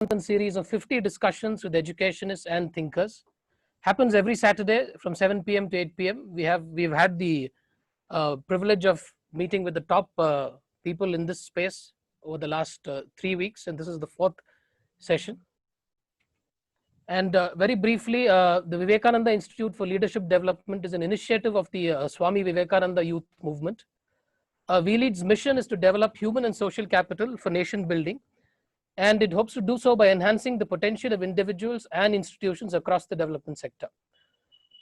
Manthan series of 50 discussions with educationists and thinkers. Happens every Saturday from 7 p.m. to 8 p.m. We've had the privilege of meeting with the top people in this space over the last 3 weeks, and this is the fourth session. And very briefly, the Vivekananda Institute for Leadership Development is an initiative of the Swami Vivekananda Youth Movement. VLEAD's mission is to develop human and social capital for nation building, and it hopes to do so by enhancing the potential of individuals and institutions across the development sector.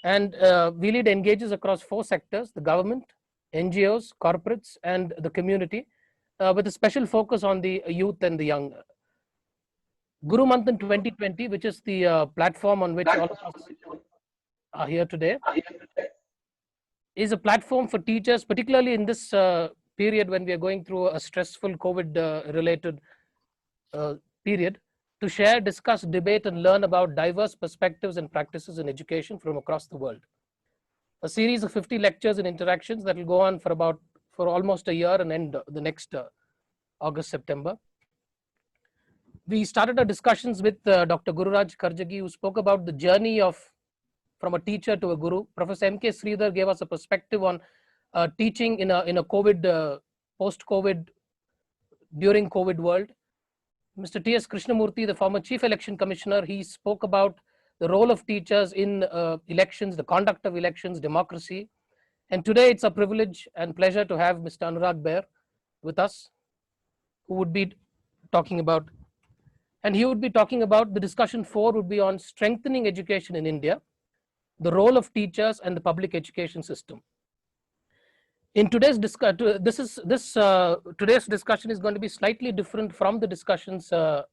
And VLEAD engages across 4 sectors: the government, NGOs, corporates, and the community, with a special focus on the youth and the young. Guru Manthan 2020, which is the platform on which all of us are here today, is a platform for teachers, particularly in this period when we are going through a stressful COVID-related period, to share, discuss, debate, and learn about diverse perspectives and practices in education from across the world. A series of 50 lectures and interactions that will go on for almost a year and end the next August, September. We started our discussions with Dr. Gururaj Karjagi, who spoke about the journey from a teacher to a guru. Professor M.K. Sridhar gave us a perspective on teaching in a COVID, post-COVID, during COVID world. Mr. T.S. Krishnamurthy, the former Chief Election Commissioner, he spoke about the role of teachers in elections, the conduct of elections, democracy. And today it's a privilege and pleasure to have Mr. Anurag Behar with us, who would be talking about, and he would be talking about, the discussion 4 would be on strengthening education in India, the role of teachers and the public education system. In today's discussion, today's discussion is going to be slightly different from the discussions. The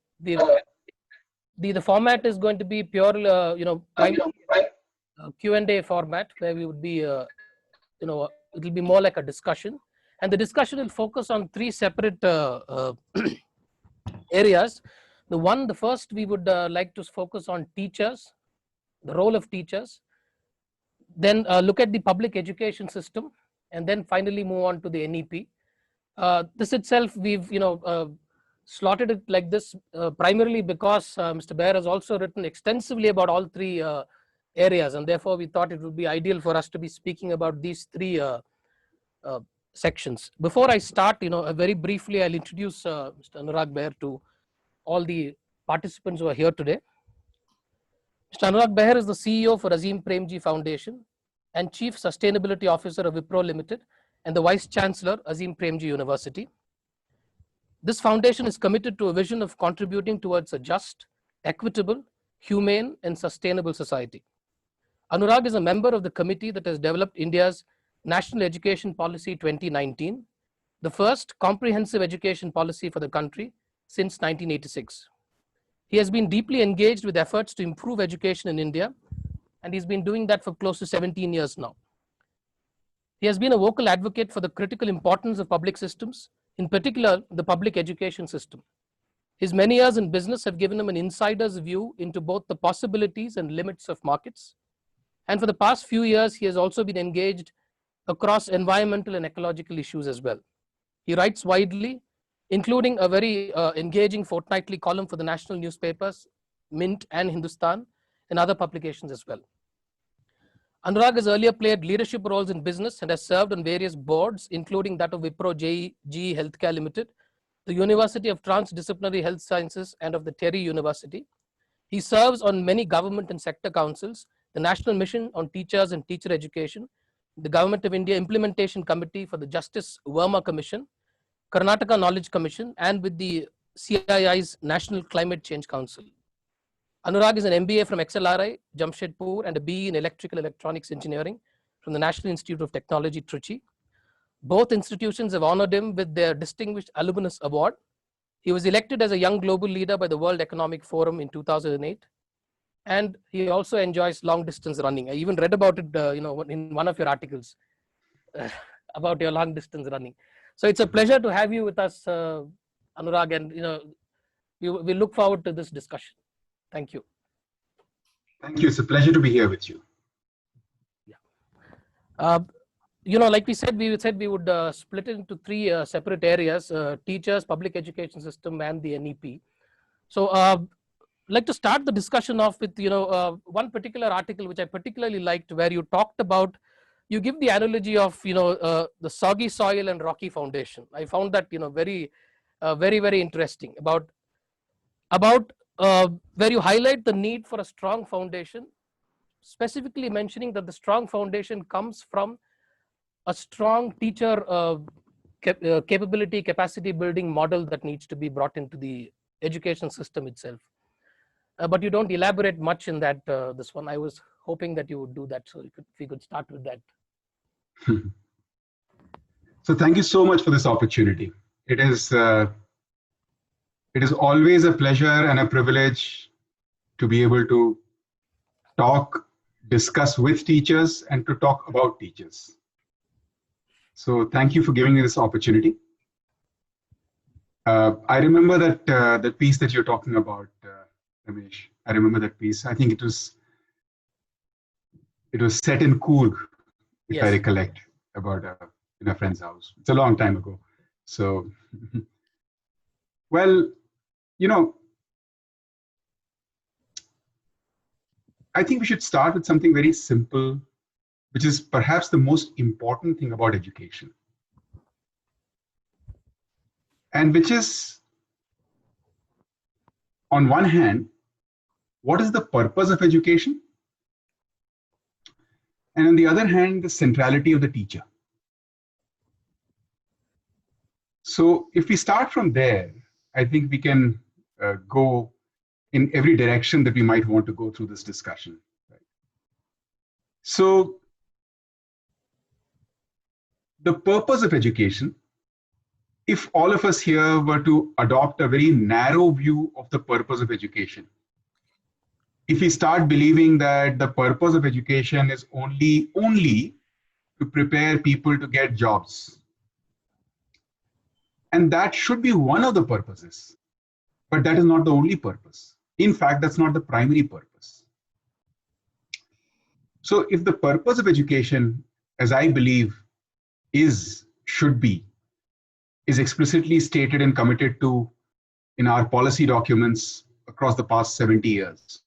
format is going to be pure, Q&A format, where we would be, it will be more like a discussion, and the discussion will focus on 3 separate areas. The first, we would like to focus on teachers, the role of teachers, then look at the public education system, and then finally move on to the NEP. This itself, we've slotted it like this primarily because Mr. Behar has also written extensively about all 3 areas, and therefore we thought it would be ideal for us to be speaking about these 3 sections. Before I start, very briefly, I'll introduce Mr. Anurag Behar to all the participants who are here today. Mr. Anurag Behar is the CEO for Azim Premji Foundation and Chief Sustainability Officer of Wipro Limited and the Vice Chancellor, Azim Premji University. This foundation is committed to a vision of contributing towards a just, equitable, humane, and sustainable society. Anurag is a member of the committee that has developed India's National Education Policy 2019, the first comprehensive education policy for the country since 1986. He has been deeply engaged with efforts to improve education in India, and he's been doing that for close to 17 years now. He has been a vocal advocate for the critical importance of public systems, in particular the public education system. His many years in business have given him an insider's view into both the possibilities and limits of markets. And for the past few years, he has also been engaged across environmental and ecological issues as well. He writes widely, including a very engaging fortnightly column for the national newspapers, Mint and Hindustan, and other publications as well. Anurag has earlier played leadership roles in business and has served on various boards, including that of Wipro GE Healthcare Limited, the University of Transdisciplinary Health Sciences, and of the Terry University. He serves on many government and sector councils, the National Mission on Teachers and Teacher Education, the Government of India Implementation Committee for the Justice Verma Commission, Karnataka Knowledge Commission, and with the CII's National Climate Change Council. Anurag is an MBA from XLRI, Jamshedpur, and a BE in Electrical Electronics Engineering from the National Institute of Technology, Trichy. Both institutions have honored him with their Distinguished Alumnus Award. He was elected as a Young Global Leader by the World Economic Forum in 2008. And he also enjoys long distance running. I even read about it, in one of your articles about your long distance running. So it's a pleasure to have you with us, Anurag, and we look forward to this discussion. Thank you. Thank you. It's a pleasure to be here with you. Yeah. Like we said we would split it into 3 separate areas: teachers, public education system, and the NEP. So like to start the discussion off with, one particular article which I particularly liked, where you talked about, you give the analogy of, the soggy soil and rocky foundation. I found that, very interesting about where you highlight the need for a strong foundation, specifically mentioning that the strong foundation comes from a strong teacher capability, capacity building model that needs to be brought into the education system itself. But you don't elaborate much in that this one. I was hoping that you would do that, so if we could start with that. So thank you so much for this opportunity. It is always a pleasure and a privilege to be able to talk, discuss with teachers, and to talk about teachers. So thank you for giving me this opportunity. I remember that piece that you're talking about, Ramesh. I remember that piece. I think it was set in Coorg, if I Yes. recollect, about in a friend's house. It's a long time ago. So, well, I think we should start with something very simple, which is perhaps the most important thing about education. And which is, on one hand, what is the purpose of education? And on the other hand, the centrality of the teacher. So if we start from there, I think we can go in every direction that we might want to go through this discussion. Right? So the purpose of education, if all of us here were to adopt a very narrow view of the purpose of education, if we start believing that the purpose of education is only to prepare people to get jobs, and that should be one of the purposes, but that is not the only purpose. In fact, that's not the primary purpose. So if the purpose of education, as I believe should be, is explicitly stated and committed to in our policy documents across the past 70 years,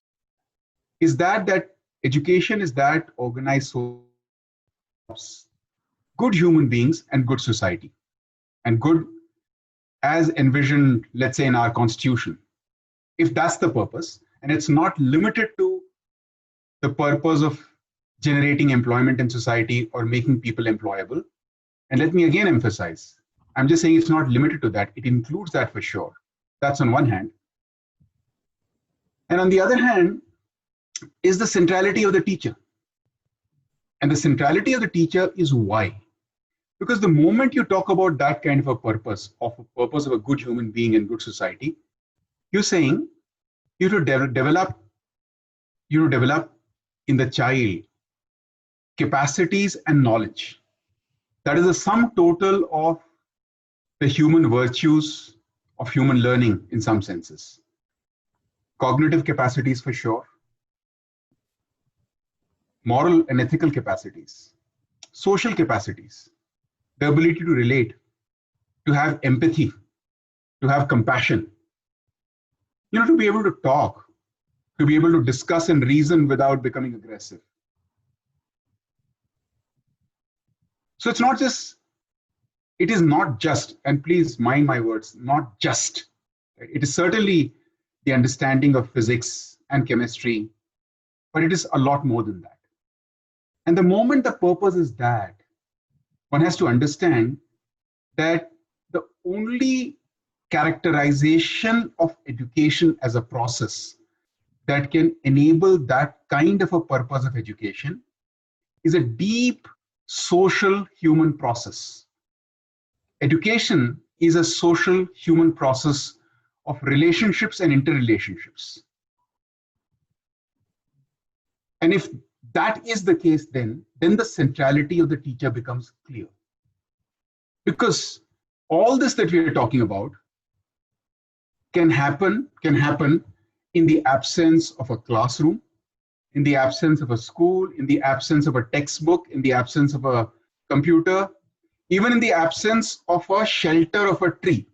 is that education is that organized so good human beings and good society, and good as envisioned, let's say, in our constitution. If that's the purpose, and it's not limited to the purpose of generating employment in society or making people employable, and let me again emphasize, I'm just saying it's not limited to that, it includes that for sure. That's on one hand. And on the other hand, is the centrality of the teacher. And the centrality of the teacher is why. Because the moment you talk about that kind of a purpose of a good human being and good society, you're saying you have to develop in the child capacities and knowledge. That is the sum total of the human virtues of human learning in some senses. Cognitive capacities for sure, moral and ethical capacities, social capacities, the ability to relate, to have empathy, to have compassion, to be able to talk, to be able to discuss and reason without becoming aggressive. So it is not just, and please mind my words, not just. It is certainly the understanding of physics and chemistry, but it is a lot more than that. And the moment the purpose is that, one has to understand that the only characterization of education as a process that can enable that kind of a purpose of education is a deep social human process. Education is a social human process of relationships and interrelationships. And if that is the case, then the centrality of the teacher becomes clear. Because all this that we are talking about can happen in the absence of a classroom, in the absence of a school, in the absence of a textbook, in the absence of a computer, even in the absence of a shelter of a tree,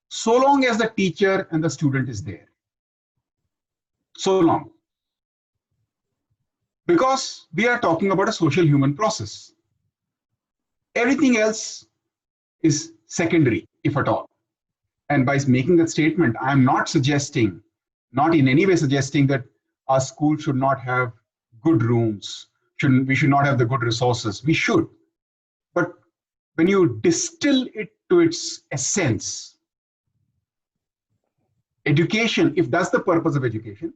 so long as the teacher and the student is there. so long? Because we are talking about a social human process. Everything else is secondary, if at all. And by making that statement, I am not suggesting, not in any way suggesting that our school should not have good rooms, we should not have the good resources. We should. But when you distill it to its essence, education, if that's the purpose of education,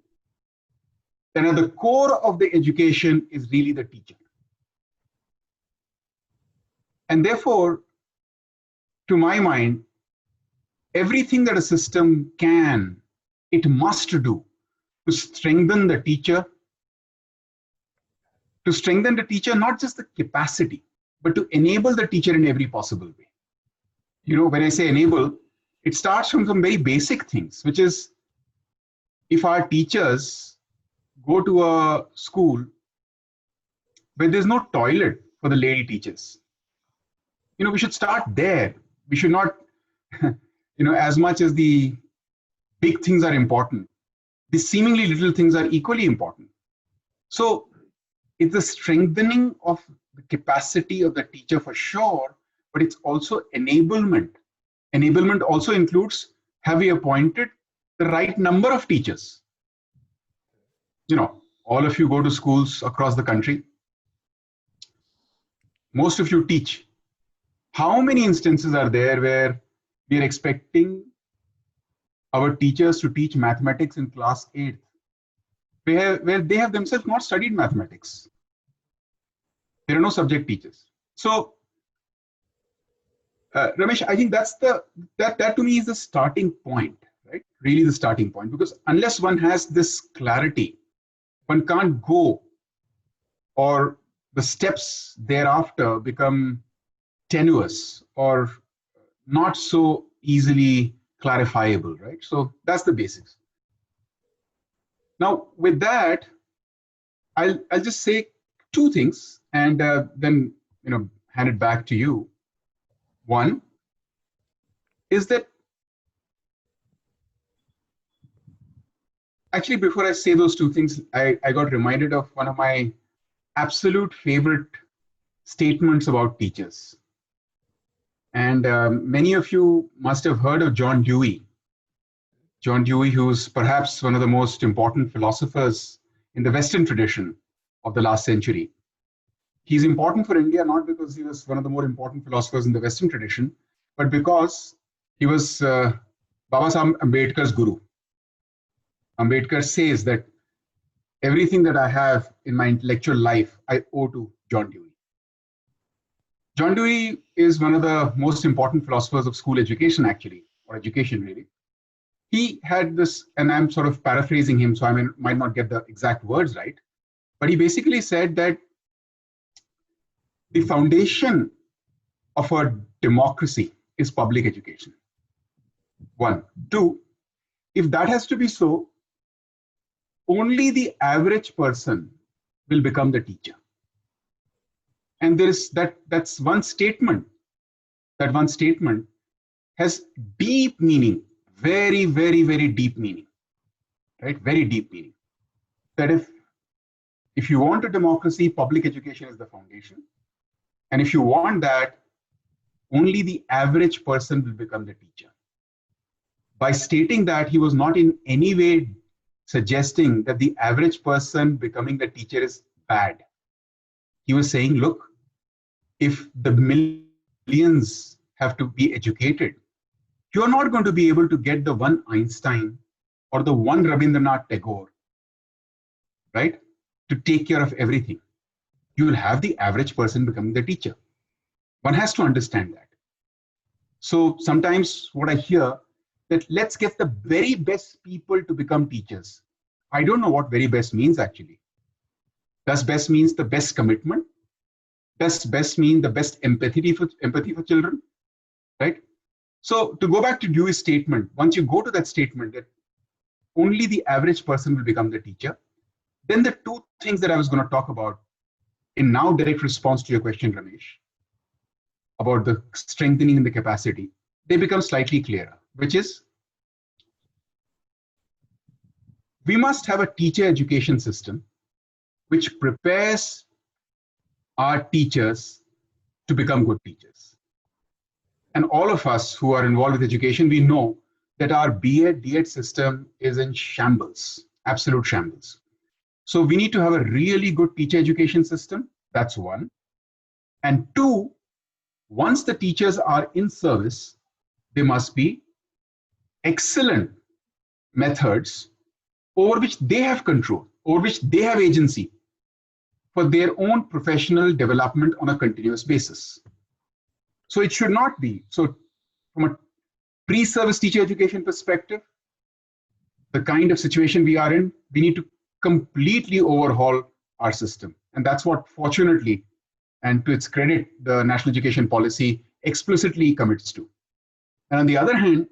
then at the core of the education is really the teacher. And therefore, to my mind, everything that a system can, it must do to strengthen the teacher, not just the capacity, but to enable the teacher in every possible way. You know, when I say enable, it starts from some very basic things, which is if our teachers go to a school where there's no toilet for the lady teachers, you know, we should start there. We should not, you know, as much as the big things are important, the seemingly little things are equally important. So it's the strengthening of the capacity of the teacher for sure, but it's also enablement. Enablement also includes, have we appointed the right number of teachers? You know, all of you go to schools across the country. Most of you teach. How many instances are there where we are expecting our teachers to teach mathematics in class 8th, where they have themselves not studied mathematics? There are no subject teachers. So, Ramesh, I think that's that to me is the starting point, right? Really the starting point, because unless one has this clarity, one can't go, or the steps thereafter become tenuous or not so easily clarifiable, right? So that's the basics. Now, with that, I'll just say two things and then hand it back to you. One is that actually, before I say those two things, I got reminded of one of my absolute favorite statements about teachers. And many of you must have heard of John Dewey. John Dewey, who's perhaps one of the most important philosophers in the Western tradition of the last century. He's important for India, not because he was one of the more important philosophers in the Western tradition, but because he was Baba Sahib Ambedkar's guru. Ambedkar says that everything that I have in my intellectual life, I owe to John Dewey. John Dewey is one of the most important philosophers of school education, actually, or education, really. He had this, and I'm sort of paraphrasing him, so I might not get the exact words right, but he basically said that the foundation of a democracy is public education. One. Two, if that has to be so, only the average person will become the teacher. And there is that's one statement. That one statement has deep meaning, very, very, very deep meaning, right? Very deep meaning. That if you want a democracy, public education is the foundation. And if you want that, only the average person will become the teacher. By stating that, he was not in any way suggesting that the average person becoming the teacher is bad. He was saying, look, if the millions have to be educated, you're not going to be able to get the one Einstein or the one Rabindranath Tagore, right, to take care of everything. You will have the average person becoming the teacher. One has to understand that. So sometimes what I hear, that let's get the very best people to become teachers. I don't know what very best means actually. Does best means the best commitment? Does best mean the best empathy for children, right? So to go back to Dewey's statement, once you go to that statement that only the average person will become the teacher, then the two things that I was going to talk about in now direct response to your question, Ramesh, about the strengthening in the capacity, they become slightly clearer, which is we must have a teacher education system which prepares our teachers to become good teachers. And all of us who are involved with education, we know that our B.Ed, D.Ed system is in shambles, absolute shambles. So we need to have a really good teacher education system. That's one. And two, once the teachers are in service, there must be excellent methods over which they have control, over which they have agency for their own professional development on a continuous basis. So it should not be. So from a pre-service teacher education perspective, the kind of situation we are in, we need to completely overhaul our system. And that's what, fortunately, and to its credit, the National Education Policy explicitly commits to. And on the other hand,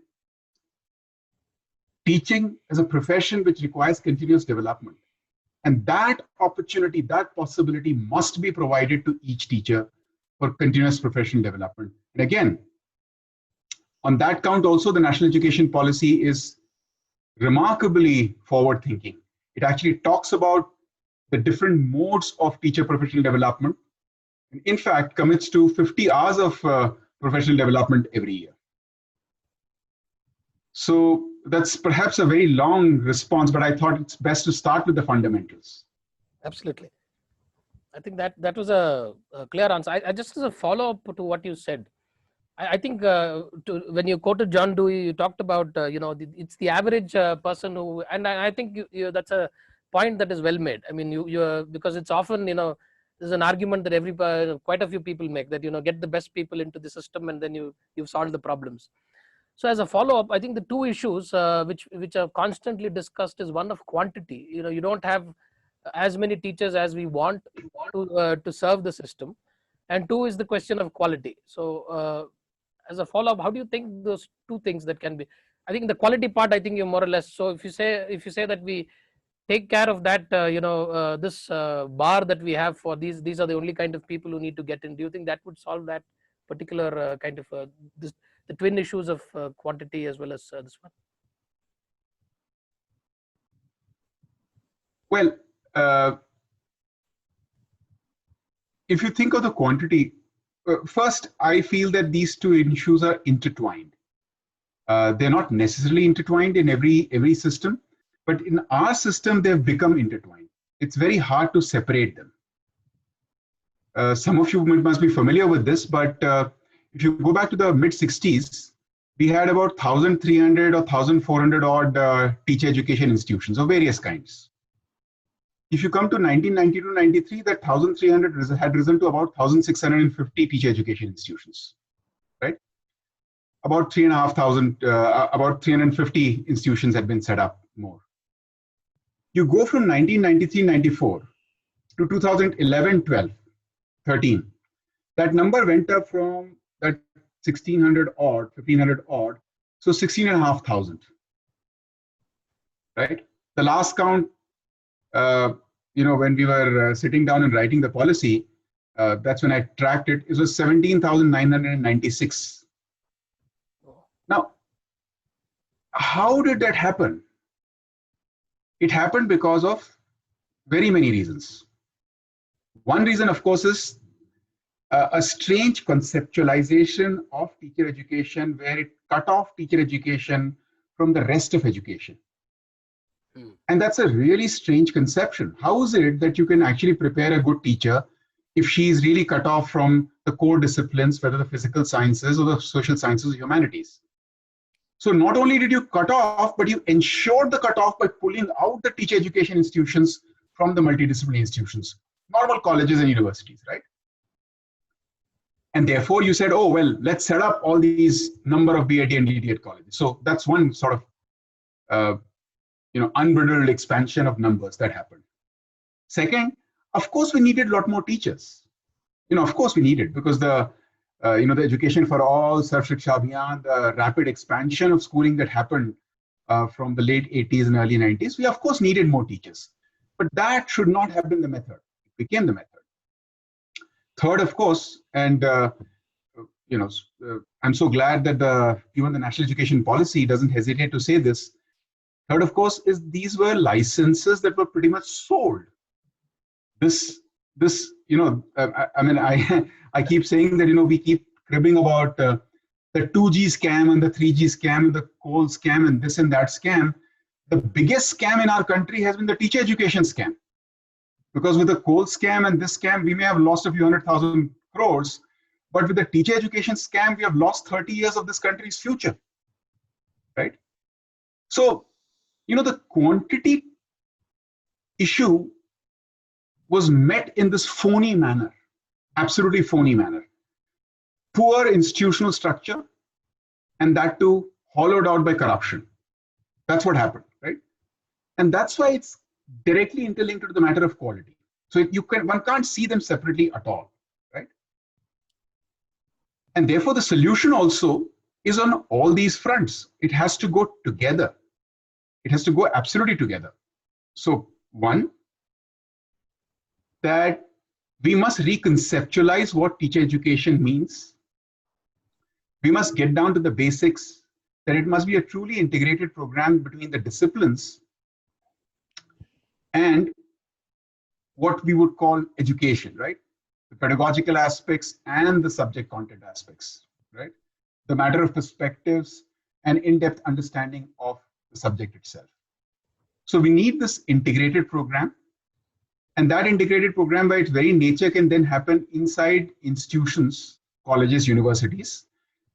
teaching is a profession which requires continuous development. And that opportunity, that possibility must be provided to each teacher for continuous professional development. And again, on that count also, the National Education Policy is remarkably forward-thinking. It actually talks about the different modes of teacher professional development, and in fact commits to 50 hours of professional development every year. So that's perhaps a very long response, but I thought it's best to start with the fundamentals. Absolutely. I think that was a clear answer. I just as a follow-up to what you said, I think when you quoted John Dewey, you talked about, it's the average person who, and I think that's a point that is well made. I mean, because it's often, there's an argument that quite a few people make that, get the best people into the system and then you've solved the problems. So as a follow-up, I think the two issues which are constantly discussed is one of quantity. You don't have as many teachers as we want to serve the system, and two is the question of quality. So as a follow-up, how do you think those two things that can be? I think the quality part, I think you're more or less. So if you say that we take care of that, this bar that we have for these are the only kind of people who need to get in. Do you think that would solve that particular kind of the twin issues of quantity as well as this one? Well, if you think of the quantity, first, I feel that these two issues are intertwined. They're not necessarily intertwined in every system, but in our system, they've become intertwined. It's very hard to separate them. Some of you must be familiar with this, but if you go back to the mid-60s, we had about 1,300 or 1,400 odd teacher education institutions of various kinds. If you come to 1992-93, that 1,300 had risen to about 1,650 teacher education institutions, right? About 3,500, about 350 institutions had been set up more. You go from 1993-94 to 2011-12, 13. That number went up from that 1,600 odd, 1,500 odd, so 16,500, right? The last count, when we were sitting down and writing the policy, that's when I tracked it. It was 17,996. Now, how did that happen? It happened because of very many reasons. One reason, of course, is a strange conceptualization of teacher education where it cut off teacher education from the rest of education. And that's a really strange conception. How is it that you can actually prepare a good teacher if she is really cut off from the core disciplines, whether the physical sciences or the social sciences or humanities? So not only did you cut off, but you ensured the cutoff by pulling out the teacher education institutions from the multidisciplinary institutions, normal colleges and universities, right? And therefore you said, oh, well, let's set up all these number of BEd and DEd colleges. So that's one sort of unbridled expansion of numbers that happened. Second, of course, we needed a lot more teachers. Of course we needed, because the Education for All, Sarv Shiksha Abhiyan, the rapid expansion of schooling that happened from the late 80s and early 90s, we of course needed more teachers. But that should not have been the method. It became the method. Third, of course, and I'm so glad that even the National Education Policy doesn't hesitate to say this, Third, of course, is these were licenses that were pretty much sold. This I keep saying that, we keep cribbing about the 2G scam and the 3G scam and the coal scam and this and that scam. The biggest scam in our country has been the teacher education scam. Because with the coal scam and this scam, we may have lost a few 100,000 crores, but with the teacher education scam, we have lost 30 years of this country's future, right? So, the quantity issue was met in this phony manner, absolutely phony manner. Poor institutional structure, and that too hollowed out by corruption. That's what happened, right? And that's why it's directly interlinked to the matter of quality. So one can't see them separately at all, right? And therefore, the solution also is on all these fronts. It has to go together. It has to go absolutely together. So one, that we must reconceptualize what teacher education means. We must get down to the basics, that it must be a truly integrated program between the disciplines and what we would call education, right? The pedagogical aspects and the subject content aspects, right? The matter of perspectives and in-depth understanding of the subject itself. So we need this integrated program, and that integrated program by its very nature can then happen inside institutions, colleges, universities,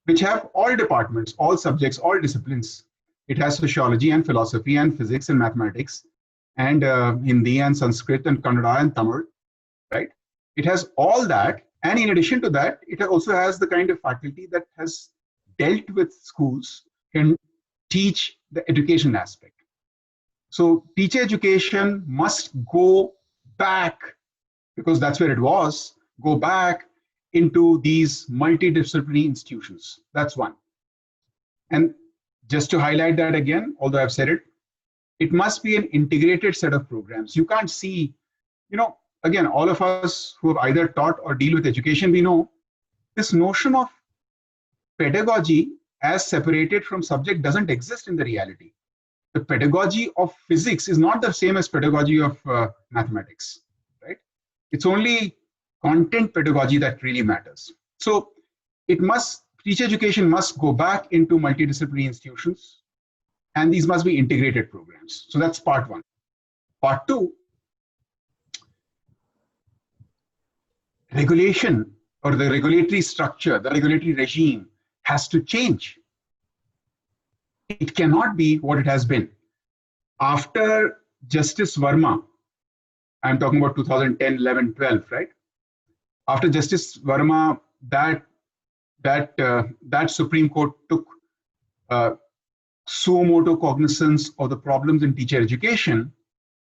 which have all departments, all subjects, all disciplines. It has sociology and philosophy and physics and mathematics and Hindi and Sanskrit and Kannada and Tamil, right? It has all that. And in addition to that, it also has the kind of faculty that has dealt with schools, can teach the education aspect. So teacher education must go back, because that's where it was, go back into these multidisciplinary institutions. That's one. And just to highlight that again, although I've said it, it must be an integrated set of programs. You can't see, again, all of us who have either taught or deal with education, we know this notion of pedagogy as separated from subject doesn't exist in the reality. The pedagogy of physics is not the same as pedagogy of mathematics, right? It's only content pedagogy that really matters. So teacher education must go back into multidisciplinary institutions, and these must be integrated programs. So that's part one. Part two, regulation or the regulatory structure, the regulatory regime has to change. It cannot be what it has been. After Justice Verma, I'm talking about 2010, 11, 12, right? After Justice Verma, that Supreme Court took suo motu cognizance of the problems in teacher education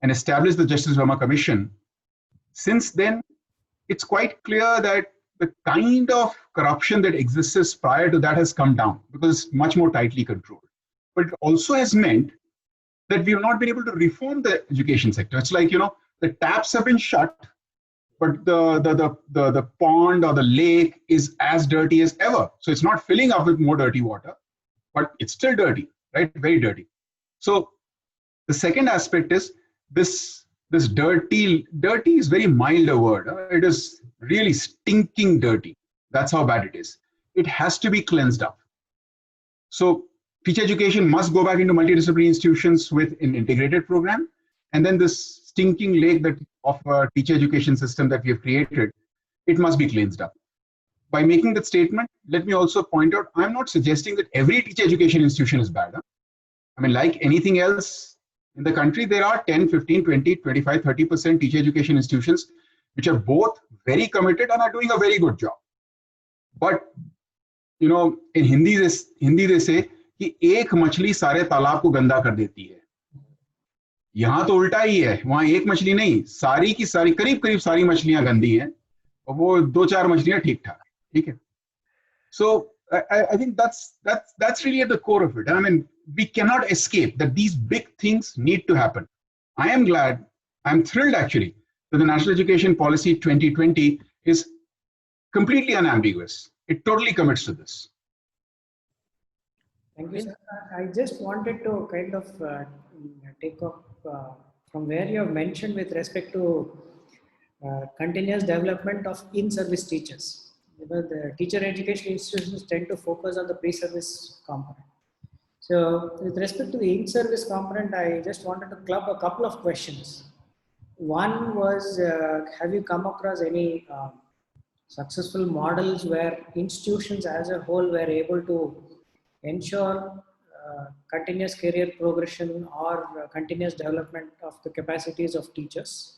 and established the Justice Verma Commission. Since then, it's quite clear that the kind of corruption that exists prior to that has come down because it's much more tightly controlled. But it also has meant that we have not been able to reform the education sector. It's like, the taps have been shut, but the pond or the lake is as dirty as ever. So it's not filling up with more dirty water, but it's still dirty, right? Very dirty. So the second aspect is this dirty is very mild a word. It is really stinking dirty. That's how bad it is. It has to be cleansed up. So teacher education must go back into multidisciplinary institutions with an integrated program. And then this stinking lake of a teacher education system that we have created, it must be cleansed up. By making that statement, let me also point out, I'm not suggesting that every teacher education institution is bad. I mean, like anything else in the country, there are 10, 15, 20, 25, 30% teacher education institutions which are both very committed and are doing a very good job. But, in Hindi they say, कि एक मछली सारे तालाब को गंदा कर देती है. यहां तो उल्टा ही है, वहां एक मछली नहीं, सारी की सारी करीब सारी मछलियां गंदी हैं और वो 2-4 मछलियां ठीक ठाक. ठीक है. So I think that's really at the core of it. I mean, we cannot escape that these big things need to happen. I'm thrilled actually that the National Education Policy 2020 is completely unambiguous. It totally commits to this. Thank you, sir. I just wanted to kind of take up from where you have mentioned with respect to continuous development of in-service teachers. You know, the teacher education institutions tend to focus on the pre-service component. So with respect to the in-service component, I just wanted to club a couple of questions. One was, have you come across any successful models where institutions as a whole were able to ensure continuous career progression or continuous development of the capacities of teachers?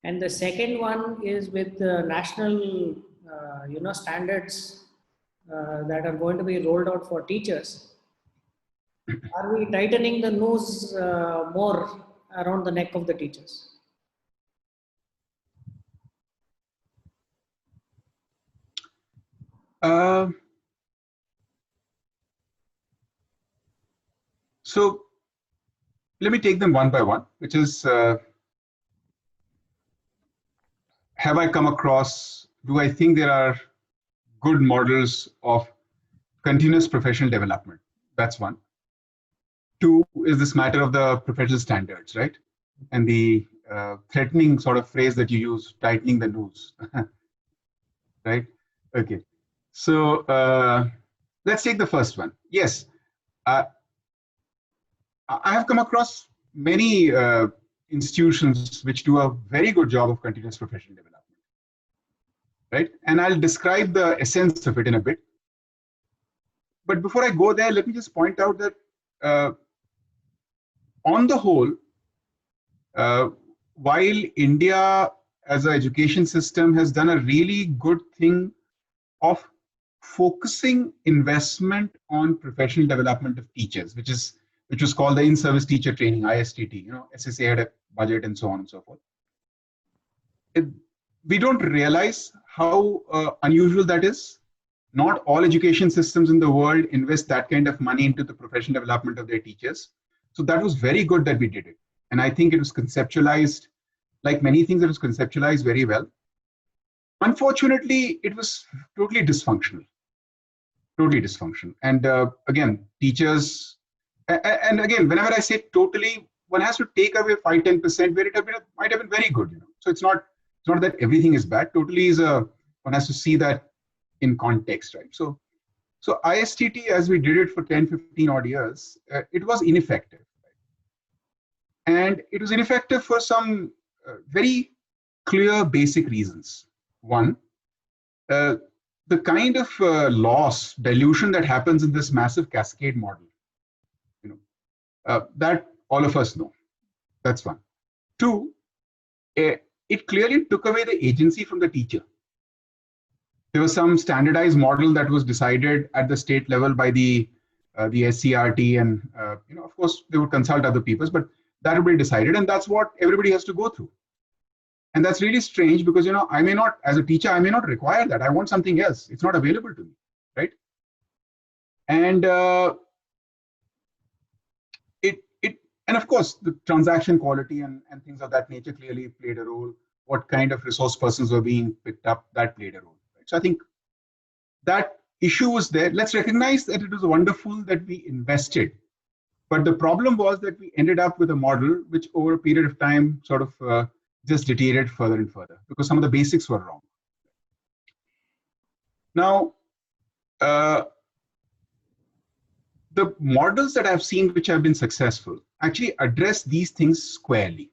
And the second one is with the national, standards that are going to be rolled out for teachers. Are we tightening the noose more around the neck of the teachers? So let me take them one by one, which is, have I come across, do I think there are good models of continuous professional development? That's one. Two is this matter of the professional standards, right? And the threatening sort of phrase that you use, tightening the noose, right? Okay. So let's take the first one. Yes, I have come across many institutions which do a very good job of continuous professional development, right? And I'll describe the essence of it in a bit. But before I go there, let me just point out that on the whole, while India as an education system has done a really good thing of focusing investment on professional development of teachers, which was called the in-service teacher training, ISTT. You know, SSA had a budget and so on and so forth. We don't realize how unusual that is. Not all education systems in the world invest that kind of money into the professional development of their teachers. So that was very good that we did it. And I think it was conceptualized, like many things, it was conceptualized very well. Unfortunately, it was totally dysfunctional. Totally dysfunctional. And again, teachers, and again, whenever I say totally, one has to take away 5-10% where it might have been very good. You know? So it's not that everything is bad. Totally is one has to see that in context, right? So ISTT, as we did it for 10-15 odd years, it was ineffective. Right? And it was ineffective for some very clear basic reasons. One, the kind of loss, dilution that happens in this massive cascade model, you know, that all of us know. That's one. Two, it clearly took away the agency from the teacher. There was some standardized model that was decided at the state level by the SCRT, and you know, of course, they would consult other people, but that would be decided, and that's what everybody has to go through. And that's really strange because, you know, I may not, as a teacher, I may not require that. I want something else. It's not available to me, right? And and of course, the transaction quality and things of that nature clearly played a role. What kind of resource persons were being picked up, that played a role. Right? So I think that issue was there. Let's recognize that it was wonderful that we invested. But the problem was that we ended up with a model which over a period of time sort of just deteriorated further and further because some of the basics were wrong. Now, the models that I've seen which have been successful actually address these things squarely.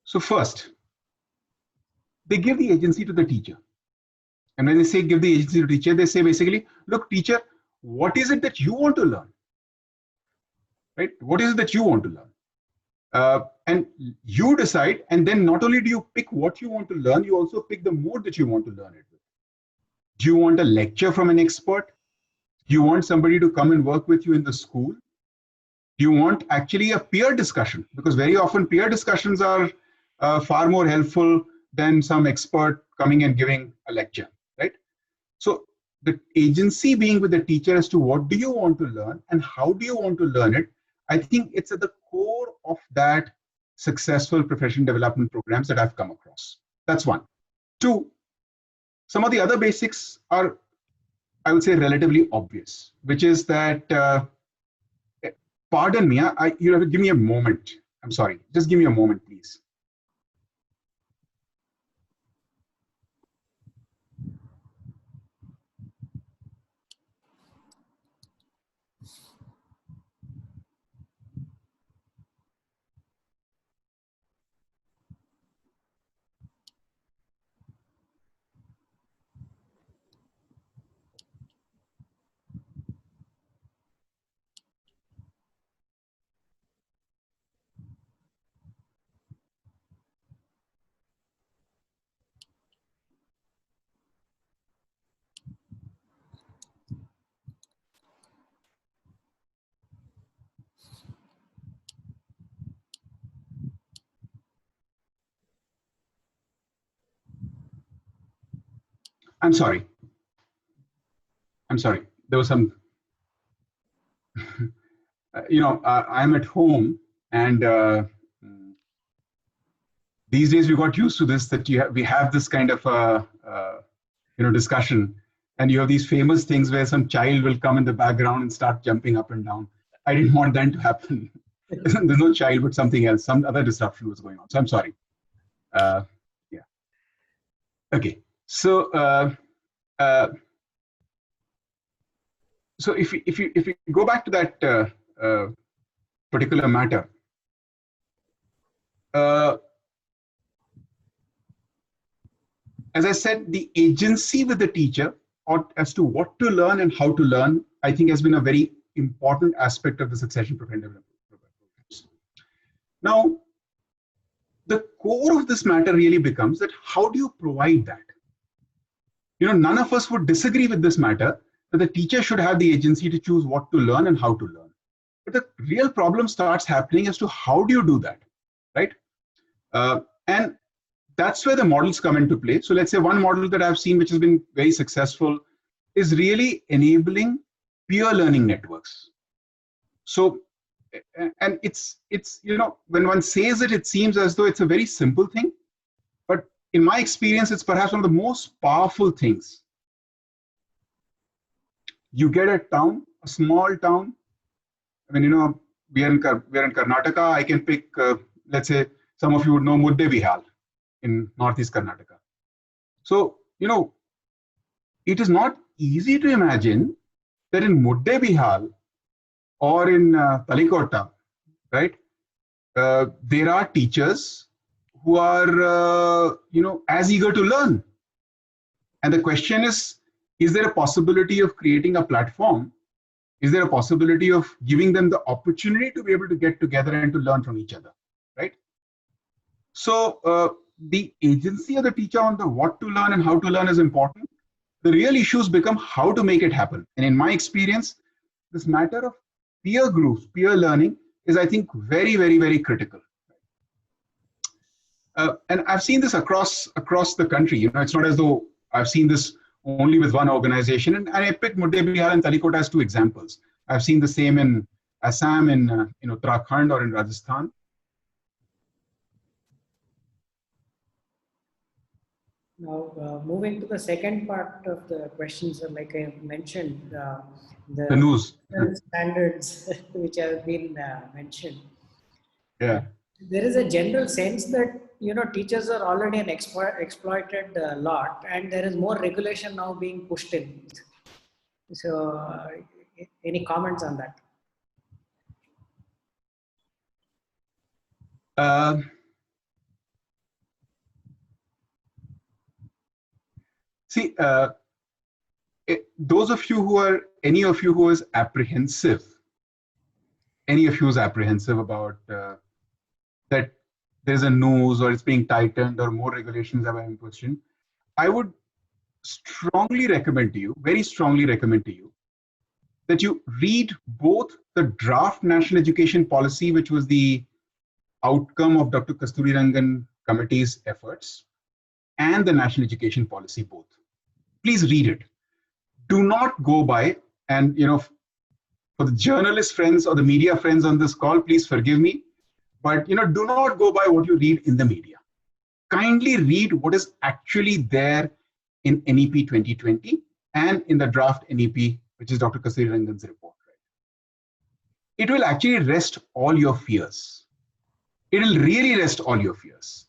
So first, they give the agency to the teacher. And when they say give the agency to the teacher, they say basically, look, teacher, what is it that you want to learn? Right? What is it that you want to learn? And you decide, and then not only do you pick what you want to learn, you also pick the mode that you want to learn it with. Do you want a lecture from an expert? Do you want somebody to come and work with you in the school? Do you want actually a peer discussion? Because very often peer discussions are far more helpful than some expert coming and giving a lecture, right? So the agency being with the teacher as to what do you want to learn and how do you want to learn it, I think it's at the core of that successful professional development programs that I've come across. That's one. Two, some of the other basics are I would say, relatively obvious, which is that, pardon me, you have to give me a moment. I'm sorry, just give me a moment, please. I'm sorry. I'm sorry. There was some, I'm at home, and these days we got used to this, that we have this kind of discussion, and you have these famous things where some child will come in the background and start jumping up and down. I didn't want that to happen. There's no child, but something else, some other disruption was going on. So I'm sorry. Yeah. Okay. So so if you go back to that particular matter, as I said, the agency with the teacher as to what to learn and how to learn, I think, has been a very important aspect of the succession preventive programs. Now, the core of this matter really becomes that how do you provide that? None of us would disagree with this matter, that the teacher should have the agency to choose what to learn and how to learn. But the real problem starts happening as to how do you do that, right? And that's where the models come into play. So let's say one model that I've seen, which has been very successful, is really enabling peer learning networks. So, and it's when one says it, it seems as though it's a very simple thing. But in my experience, it's perhaps one of the most powerful things. You get a town, a small town. I mean, we are in Karnataka. I can pick, let's say, some of you would know Bihal in Northeast Karnataka. So, it is not easy to imagine that in Bihal or in Talikota, right, there are teachers who are, as eager to learn. And the question is there a possibility of creating a platform? Is there a possibility of giving them the opportunity to be able to get together and to learn from each other, right? So the agency of the teacher on the what to learn and how to learn is important. The real issues become how to make it happen. And in my experience, this matter of peer groups, peer learning is, I think, very, very, very critical. And I've seen this across the country. It's not as though I've seen this only with one organization. And I picked Bihar and Talikota as two examples. I've seen the same in Assam, in Uttarakhand, or in Rajasthan. Now, moving to the second part of the questions, like I mentioned, the news standards which have been mentioned. Yeah. There is a general sense that teachers are already an exploited lot, and there is more regulation now being pushed in. So, any comments on that? See, those of you who are, any of you who is apprehensive, about that there's a news or it's being tightened or more regulations are being pushed in, I would strongly recommend to you, very strongly recommend to you, that you read both the draft National Education Policy, which was the outcome of Dr. Kasturirangan Committee's efforts, and the National Education Policy both. Please read it. Do not go by, and for the journalist friends or the media friends on this call, please forgive me, but do not go by what you read in the media. Kindly read what is actually there in NEP 2020 and in the draft NEP, which is Dr. Kasuri Rangan's report. Right? It will actually rest all your fears. It will really rest all your fears.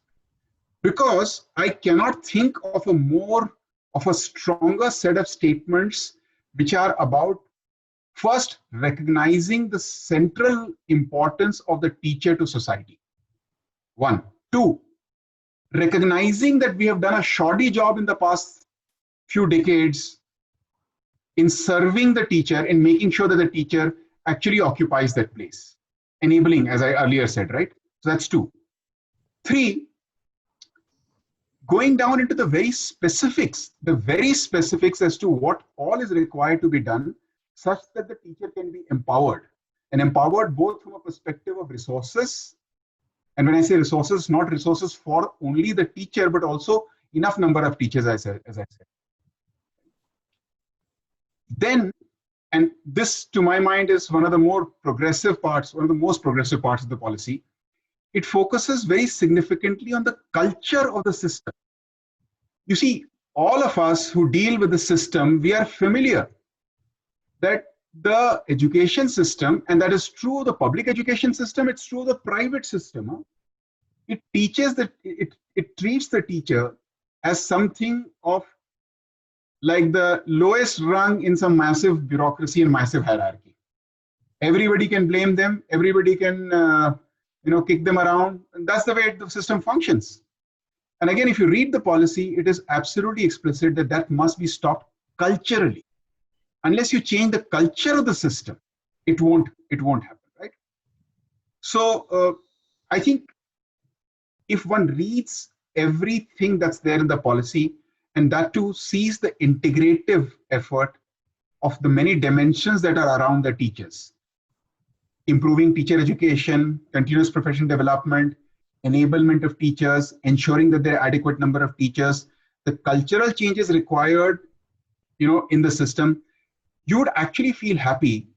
Because I cannot think of a stronger set of statements which are about first recognizing the central importance of the teacher to society. One. Two, recognizing that we have done a shoddy job in the past few decades in serving the teacher, in making sure that the teacher actually occupies that place. Enabling, as I earlier said, right? So that's two. Three, going down into the very specifics as to what all is required to be done such that the teacher can be empowered, and empowered both from a perspective of resources. And when I say resources, not resources for only the teacher, but also enough number of teachers, as I said. Then, and this to my mind is one of the more progressive parts, one of the most progressive parts of the policy, it focuses very significantly on the culture of the system. You see, all of us who deal with the system, we are familiar that the education system, and that is true of the public education system, it's true of the private system. It teaches that it treats the teacher as something of like the lowest rung in some massive bureaucracy and massive hierarchy. Everybody can blame them. Everybody can, kick them around. And that's the way the system functions. And again, if you read the policy, it is absolutely explicit that that must be stopped culturally. Unless you change the culture of the system, it won't happen, right? So I think if one reads everything that's there in the policy, and that too sees the integrative effort of the many dimensions that are around the teachers, improving teacher education, continuous professional development, enablement of teachers, ensuring that there are adequate number of teachers, the cultural changes required, in the system, you would actually feel happy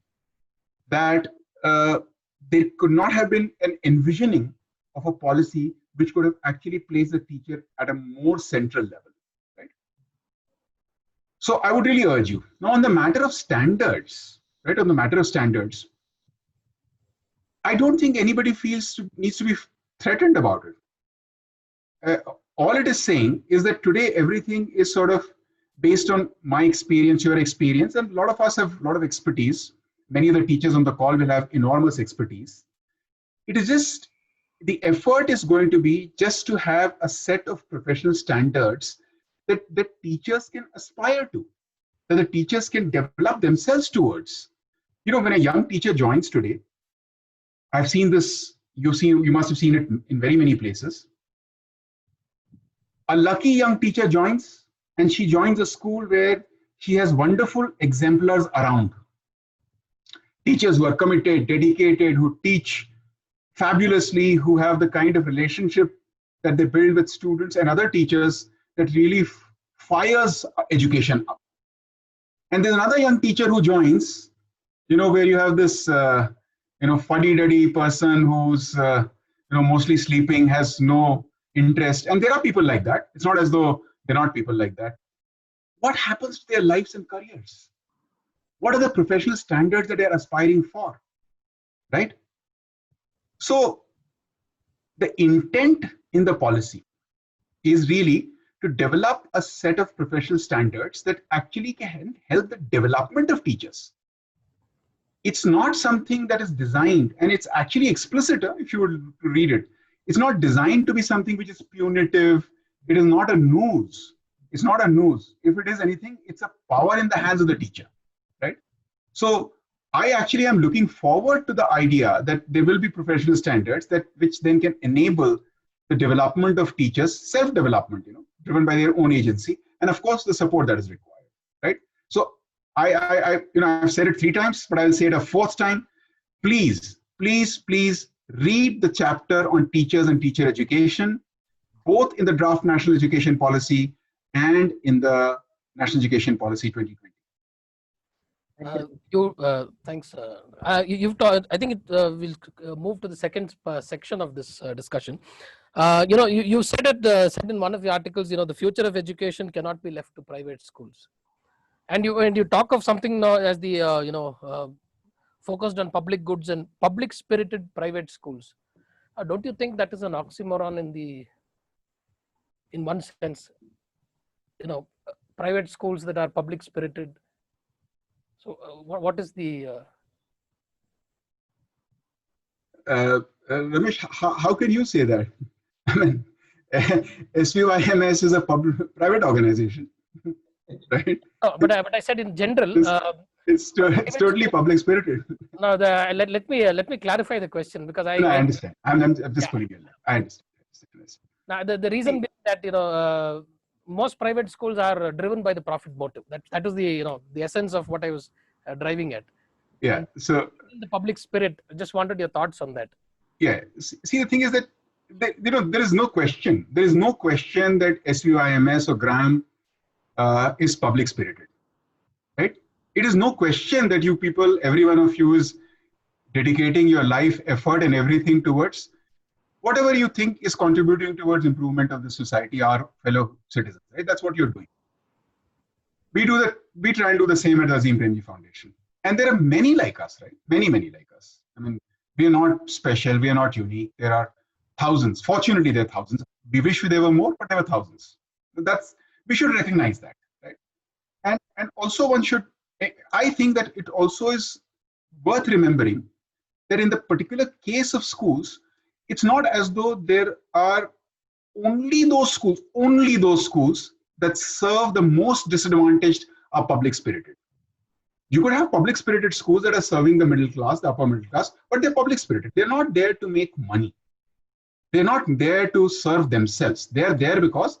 that there could not have been an envisioning of a policy which could have actually placed the teacher at a more central level, right? So I would really urge you. Now on the matter of standards, right? On the matter of standards, I don't think anybody needs to be threatened about it. All it is saying is that today everything is sort of based on my experience, your experience, and a lot of us have a lot of expertise. Many of the teachers on the call will have enormous expertise. It is just, the effort is going to be just to have a set of professional standards that teachers can aspire to, that the teachers can develop themselves towards. When a young teacher joins today, I've seen this, you must have seen it in very many places. A lucky young teacher joins, and she joins a school where she has wonderful exemplars around. Teachers who are committed, dedicated, who teach fabulously, who have the kind of relationship that they build with students and other teachers that really fires education up. And there's another young teacher who joins, where you have this, fuddy-duddy person who's, mostly sleeping, has no interest. And there are people like that. It's not as though there are not people like that. What happens to their lives and careers? What are the professional standards that they're aspiring for, right? So the intent in the policy is really to develop a set of professional standards that actually can help the development of teachers. It's not something that is designed, and it's actually explicit if you would read it. It's not designed to be something which is punitive. It is not a noose. It's not a noose. If it is anything, it's a power in the hands of the teacher, right? So I actually am looking forward to the idea that there will be professional standards which then can enable the development of teachers, self-development, driven by their own agency, and of course the support that is required, right? So I've said it 3 times, but I'll say it a 4th time. Please read the chapter on teachers and teacher education, both in the draft National Education Policy and in the National Education Policy 2020. Thanks. You've taught, I think we'll move to the second section of this discussion. You said in one of the articles, the future of education cannot be left to private schools. And you talk of something now as the focused on public goods and public spirited private schools. Don't you think that is an oxymoron in one sense? Private schools that are public spirited. So what is the Ramesh, how can you say that? I mean, SVYMS is a private organization, right? but I said in general. It's totally public spirited. No, let me clarify the question, because No, I understand. I'm just putting it. I understand. Now the reason being that most private schools are driven by the profit motive. That is the essence of what I was driving at. Yeah. And so the public spirit. I just wanted your thoughts on that. Yeah. See, the thing is that there is no question. There is no question that SVYMS or GRAM is public spirited, right? It is no question that you people, every one of you, is dedicating your life, effort, and everything towards whatever you think is contributing towards improvement of the society, our fellow citizens, right? That's what you're doing. We do that. We try and do the same at the Azim Premji Foundation. And there are many like us, right? Many like us. I mean, we are not special. We are not unique. There are thousands. Fortunately, there are thousands. We wish there were more, but there are thousands. We should recognize that, right? And also I think that it also is worth remembering that in the particular case of schools, it's not as though there are only those schools that serve the most disadvantaged are public spirited. You could have public spirited schools that are serving the middle class, the upper middle class, but they're public spirited. They're not there to make money. They're not there to serve themselves. They're there because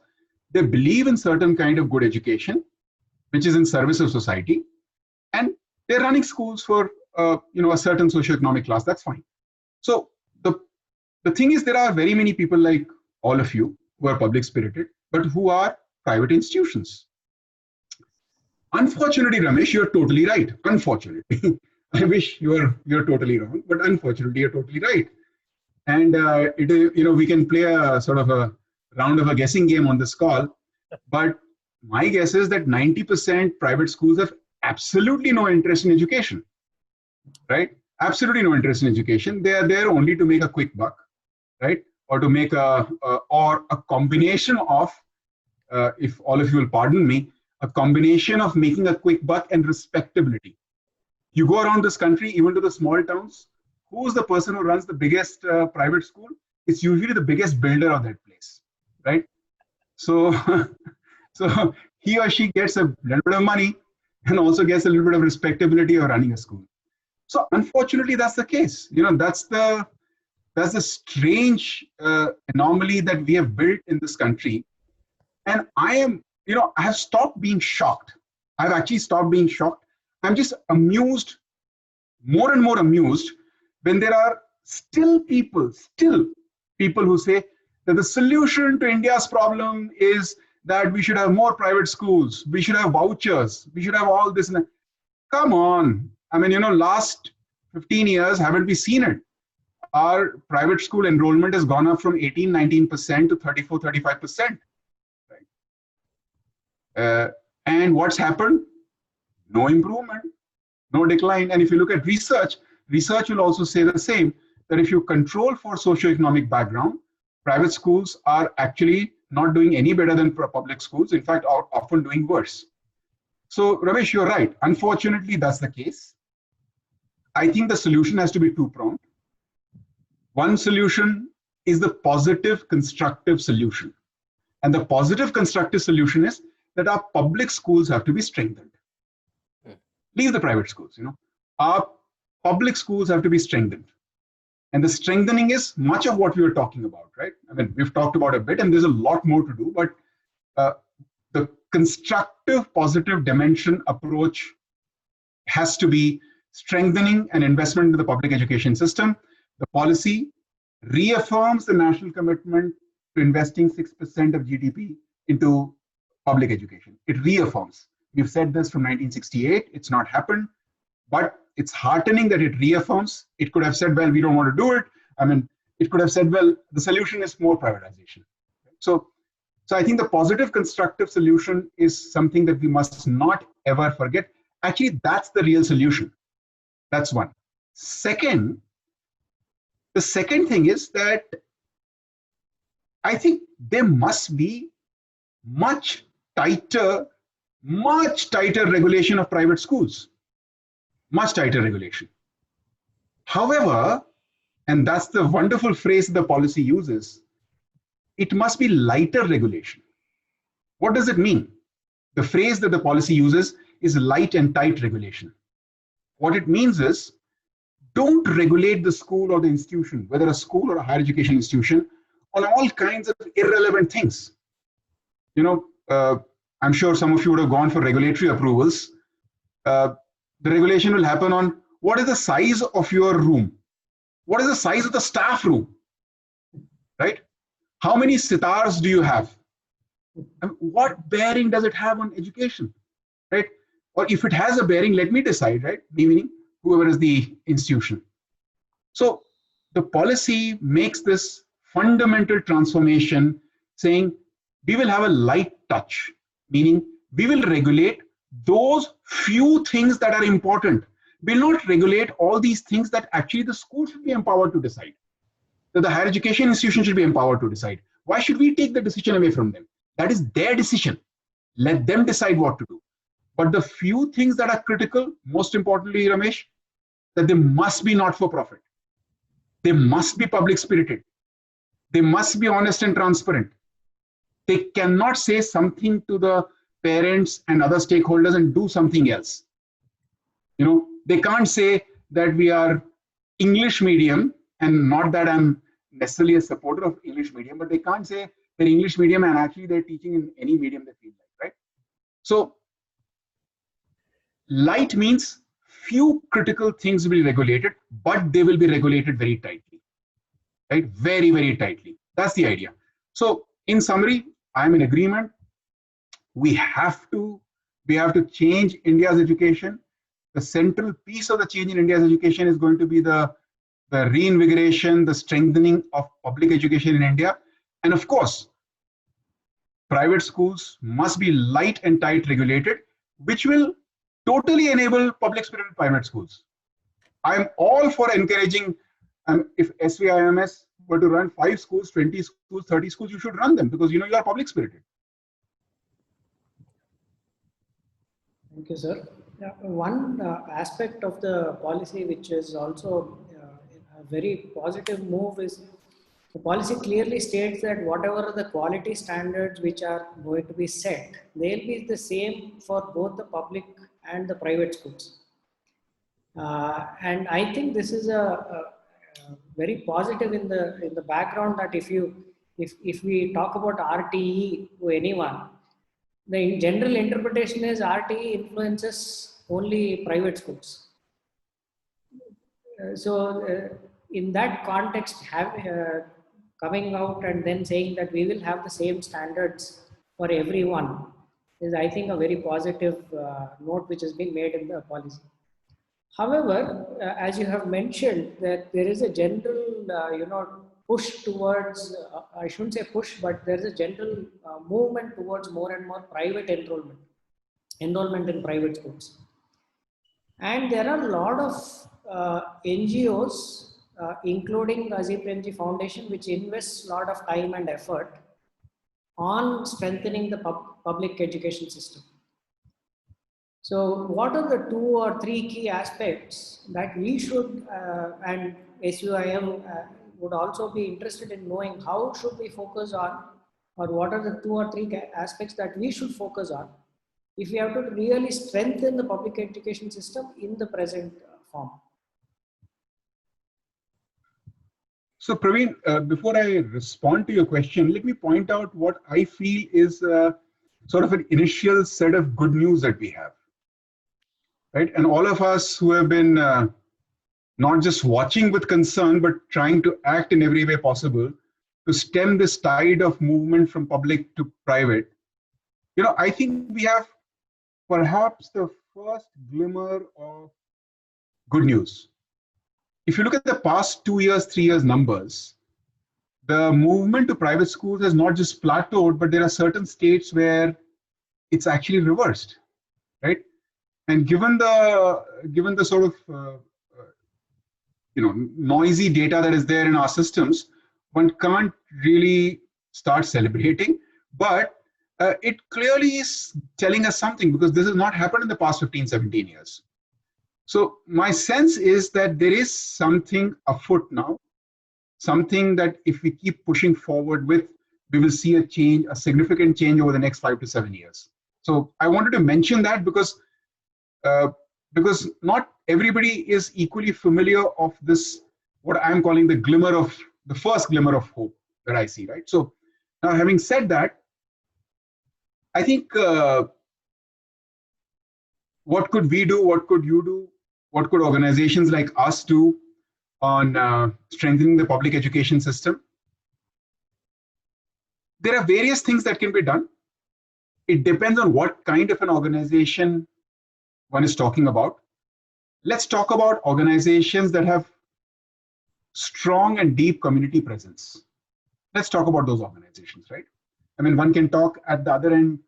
they believe in certain kind of good education, which is in service of society, and they're running schools for a certain socioeconomic class. That's fine. So the thing is, there are very many people like all of you who are public spirited, but who are private institutions. Unfortunately, Ramesh, you're totally right. Unfortunately, I wish you're totally wrong, but unfortunately, you're totally right. And we can play a sort of a round of a guessing game on this call, but my guess is that 90% private schools have absolutely no interest in education, right? Absolutely no interest in education. They are there only to make a quick buck, right? Or to make a combination of, if all of you will pardon me, a combination of making a quick buck and respectability. You go around this country, even to the small towns, who's the person who runs the biggest private school? It's usually the biggest builder of that place, right? So, so he or she gets a little bit of money and also gets a little bit of respectability of running a school. So unfortunately, that's the case. That's the strange anomaly that we have built in this country. And I have stopped being shocked. I've actually stopped being shocked. I'm just amused, more and more amused, when there are still people who say that the solution to India's problem is that we should have more private schools, we should have vouchers, we should have all this. Come on. I mean, last 15 years, haven't we seen it? Our private school enrollment has gone up from 18-19% to 34-35%. Right? And what's happened? No improvement, no decline. And if you look at research will also say the same, that if you control for socioeconomic background, private schools are actually not doing any better than public schools, in fact, are often doing worse. So, Ramesh, you're right. Unfortunately, that's the case. I think the solution has to be two-pronged. One solution is the positive, constructive solution. And the positive, constructive solution is that our public schools have to be strengthened. Leave the private schools, Our public schools have to be strengthened. And the strengthening is much of what we were talking about, right? I mean, we've talked about a bit, and there's a lot more to do, but the constructive, positive dimension approach has to be strengthening and investment in the public education system. The policy reaffirms the national commitment to investing 6% of GDP into public education. It reaffirms. We've said this from 1968. It's not happened, but it's heartening that it reaffirms. It could have said, well, we don't want to do it. I mean, it could have said, well, the solution is more privatization. So So I think the positive constructive solution is something that we must not ever forget. Actually, that's the real solution. That's one. Second, the second thing is that I think there must be much tighter, much tighter regulation of private schools, much tighter regulation. However, and that's the wonderful phrase the policy uses, it must be lighter regulation. What does it mean? The phrase that the policy uses is light and tight regulation. What it means is, don't regulate the school or the institution, whether a school or a higher education institution, on all kinds of irrelevant things. I'm sure some of you would have gone for regulatory approvals. The regulation will happen on what is the size of your room? What is the size of the staff room? Right? How many sitars do you have? And what bearing does it have on education? Right? Or if it has a bearing, let me decide, right? Meaning whoever is the institution. So the policy makes this fundamental transformation, saying we will have a light touch, meaning we will regulate those few things that are important. We'll not regulate all these things that actually the school should be empowered to decide, that the higher education institution should be empowered to decide. Why should we take the decision away from them? That is their decision. Let them decide what to do. But the few things that are critical, most importantly, Ramesh, that they must be not for profit. They must be public spirited. They must be honest and transparent. They cannot say something to the parents and other stakeholders and do something else. They can't say that we are English medium, and not that I'm necessarily a supporter of English medium, but they can't say they're English medium and actually they're teaching in any medium they feel like, right? So light means few critical things will be regulated, but they will be regulated very tightly, right? Very, very tightly. That's the idea. So in summary, I'm in agreement. We have to change India's education. The central piece of the change in India's education is going to be the reinvigoration, the strengthening of public education in India. And of course, private schools must be light and tight regulated, which will totally enable public spirited private schools. I'm all for encouraging, if SVIMS were to run 5 schools, 20 schools, 30 schools, you should run them because you are public spirited. Thank you, sir. One aspect of the policy which is also a very positive move is the policy clearly states that whatever are the quality standards which are going to be set, they'll be the same for both the public and the private schools. And I think this is a very positive in the background that if we talk about RTE to anyone, the general interpretation is RTE influences only private schools. In that context, coming out and then saying that we will have the same standards for everyone is, I think, a very positive note which has been made in the policy. However, as you have mentioned, that there is a general, push towards, I shouldn't say push, but there is a general movement towards more and more private enrollment in private schools. And there are a lot of NGOs, including Azim Premji Foundation, which invests a lot of time and effort on strengthening the public education system. So what are the 2 or 3 key aspects that we should, and SUIM would also be interested in knowing how should we focus on, or what are the 2 or 3 aspects that we should focus on if we have to really strengthen the public education system in the present form? So Praveen, before I respond to your question, let me point out what I feel is sort of an initial set of good news that we have. Right? And all of us who have been not just watching with concern, but trying to act in every way possible to stem this tide of movement from public to private, I think we have perhaps the first glimmer of good news. If you look at the past 2 years, 3 years numbers, the movement to private schools has not just plateaued, but there are certain states where it's actually reversed, right? And given the sort of noisy data that is there in our systems, one can't really start celebrating, but it clearly is telling us something, because this has not happened in the past 15, 17 years. So my sense is that there is something afoot now, something that if we keep pushing forward with, we will see a change, a significant change over the next 5 to 7 years. So I wanted to mention that because not everybody is equally familiar of this, what I'm calling the first glimmer of hope that I see, right? So now, having said that, I think what could we do? What could you do? What could organizations like us do on strengthening the public education system? There are various things that can be done. It depends on what kind of an organization one is talking about. Let's talk about organizations that have strong and deep community presence. Let's talk about those organizations, right? I mean, one can talk at the other end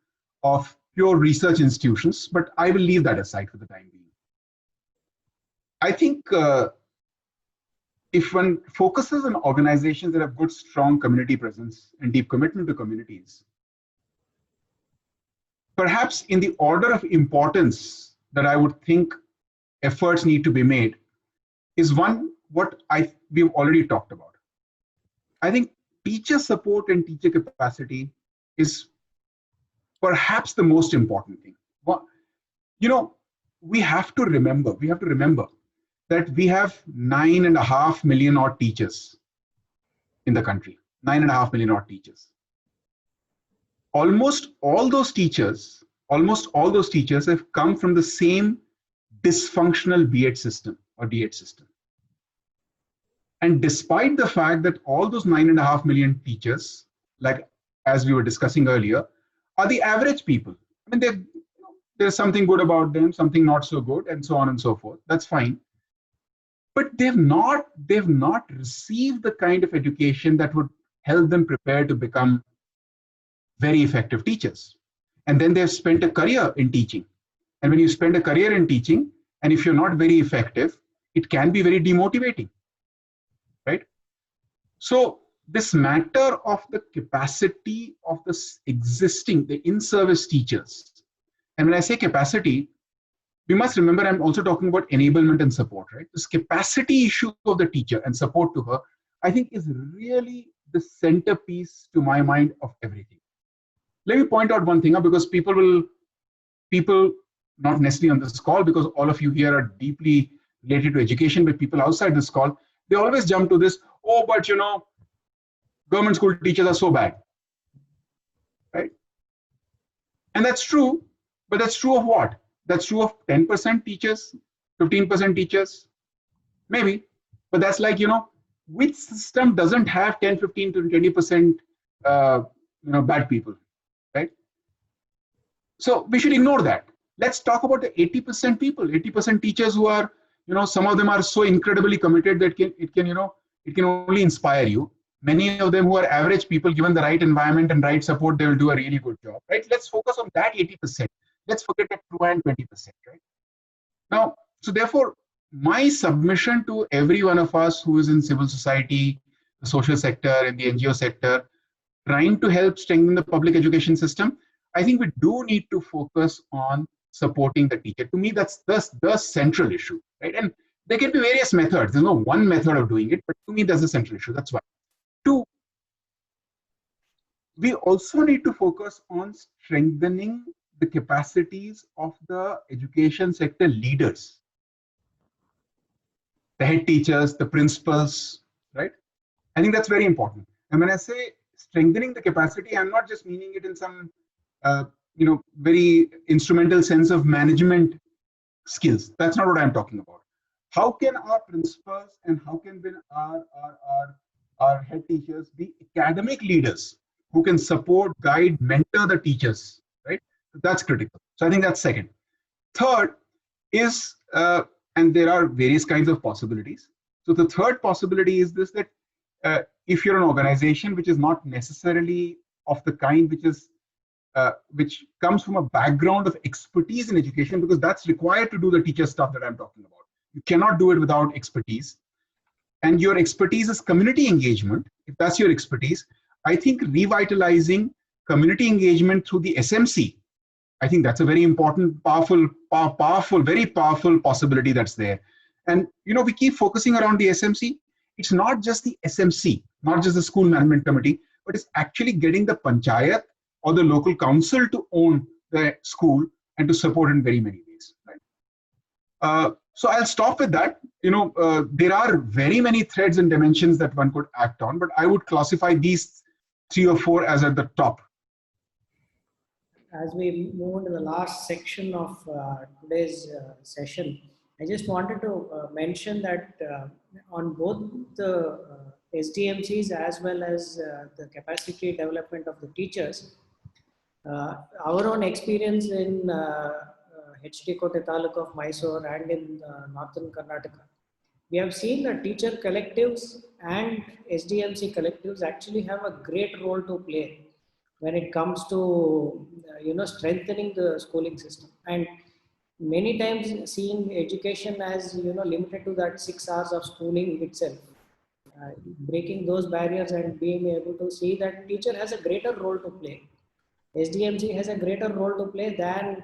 of pure research institutions, but I will leave that aside for the time being. I think if one focuses on organizations that have good, strong community presence and deep commitment to communities, perhaps in the order of importance that I would think efforts need to be made is one, what we've already talked about. I think teacher support and teacher capacity is perhaps the most important thing. Well, we have to remember that we have 9.5 million odd teachers in the country, 9.5 million odd teachers. Almost all those teachers have come from the same dysfunctional B.Ed system or D.Ed system. And despite the fact that all those 9.5 million teachers, like as we were discussing earlier, are the average people. I mean, there's something good about them, something not so good, and so on and so forth. That's fine. But they've not received the kind of education that would help them prepare to become very effective teachers. And then they've spent a career in teaching. And when you spend a career in teaching, and if you're not very effective, it can be very demotivating, right? So this matter of the capacity of the in-service teachers, and when I say capacity, we must remember I'm also talking about enablement and support, right? This capacity issue of the teacher and support to her, I think is really the centerpiece to my mind of everything. Let me point out one thing, because people not necessarily on this call, because all of you here are deeply related to education, but people outside this call, they always jump to this, oh, but government school teachers are so bad, right? And that's true, but that's true of what? That's true of 10% teachers, 15% teachers, maybe. But that's like, which system doesn't have 10, 15 to 20% bad people, right? So we should ignore that. Let's talk about the 80% people, 80% teachers who are, some of them are so incredibly committed that it can only inspire you. Many of them who are average people, given the right environment and right support, they will do a really good job, right? Let's focus on that 80%. Let's forget that 20% and 20%, right? Now, so therefore, my submission to every one of us who is in civil society, the social sector, and the NGO sector, trying to help strengthen the public education system, I think we do need to focus on supporting the teacher. To me, that's the central issue, right? And there can be various methods. There's no one method of doing it, but to me, that's the central issue. That's one. Two, we also need to focus on strengthening the capacities of the education sector leaders, the head teachers, the principals, right? I think that's very important. And when I say strengthening the capacity, I'm not just meaning it in some very instrumental sense of management skills. That's not what I'm talking about. How can our principals and how can our head teachers be academic leaders who can support, guide, mentor the teachers, right? That's critical. So I think that's second. Third is, and there are various kinds of possibilities. So the third possibility is this, that if you're an organization which is not necessarily of the kind which comes from a background of expertise in education, because that's required to do the teacher stuff that I'm talking about. You cannot do it without expertise. And your expertise is community engagement. If that's your expertise, I think revitalizing community engagement through the SMC, I think that's a very important, very powerful possibility that's there. And we keep focusing around the SMC. It's not just the SMC, not just the school management committee, but it's actually getting the panchayat or the local council to own the school and to support in very many ways. Right? So I'll stop with that. There are very many threads and dimensions that one could act on, but I would classify these 3 or 4 as at the top. As we move into the last section of today's session, I just wanted to mention that on both the SDMCs as well as the capacity development of the teachers, our own experience in HD Kote Taluk of Mysore and in northern Karnataka, we have seen that teacher collectives and SDMC collectives actually have a great role to play when it comes to strengthening the schooling system. And many times seeing education as limited to that 6 hours of schooling itself, breaking those barriers and being able to see that teacher has a greater role to play. SDMC has a greater role to play than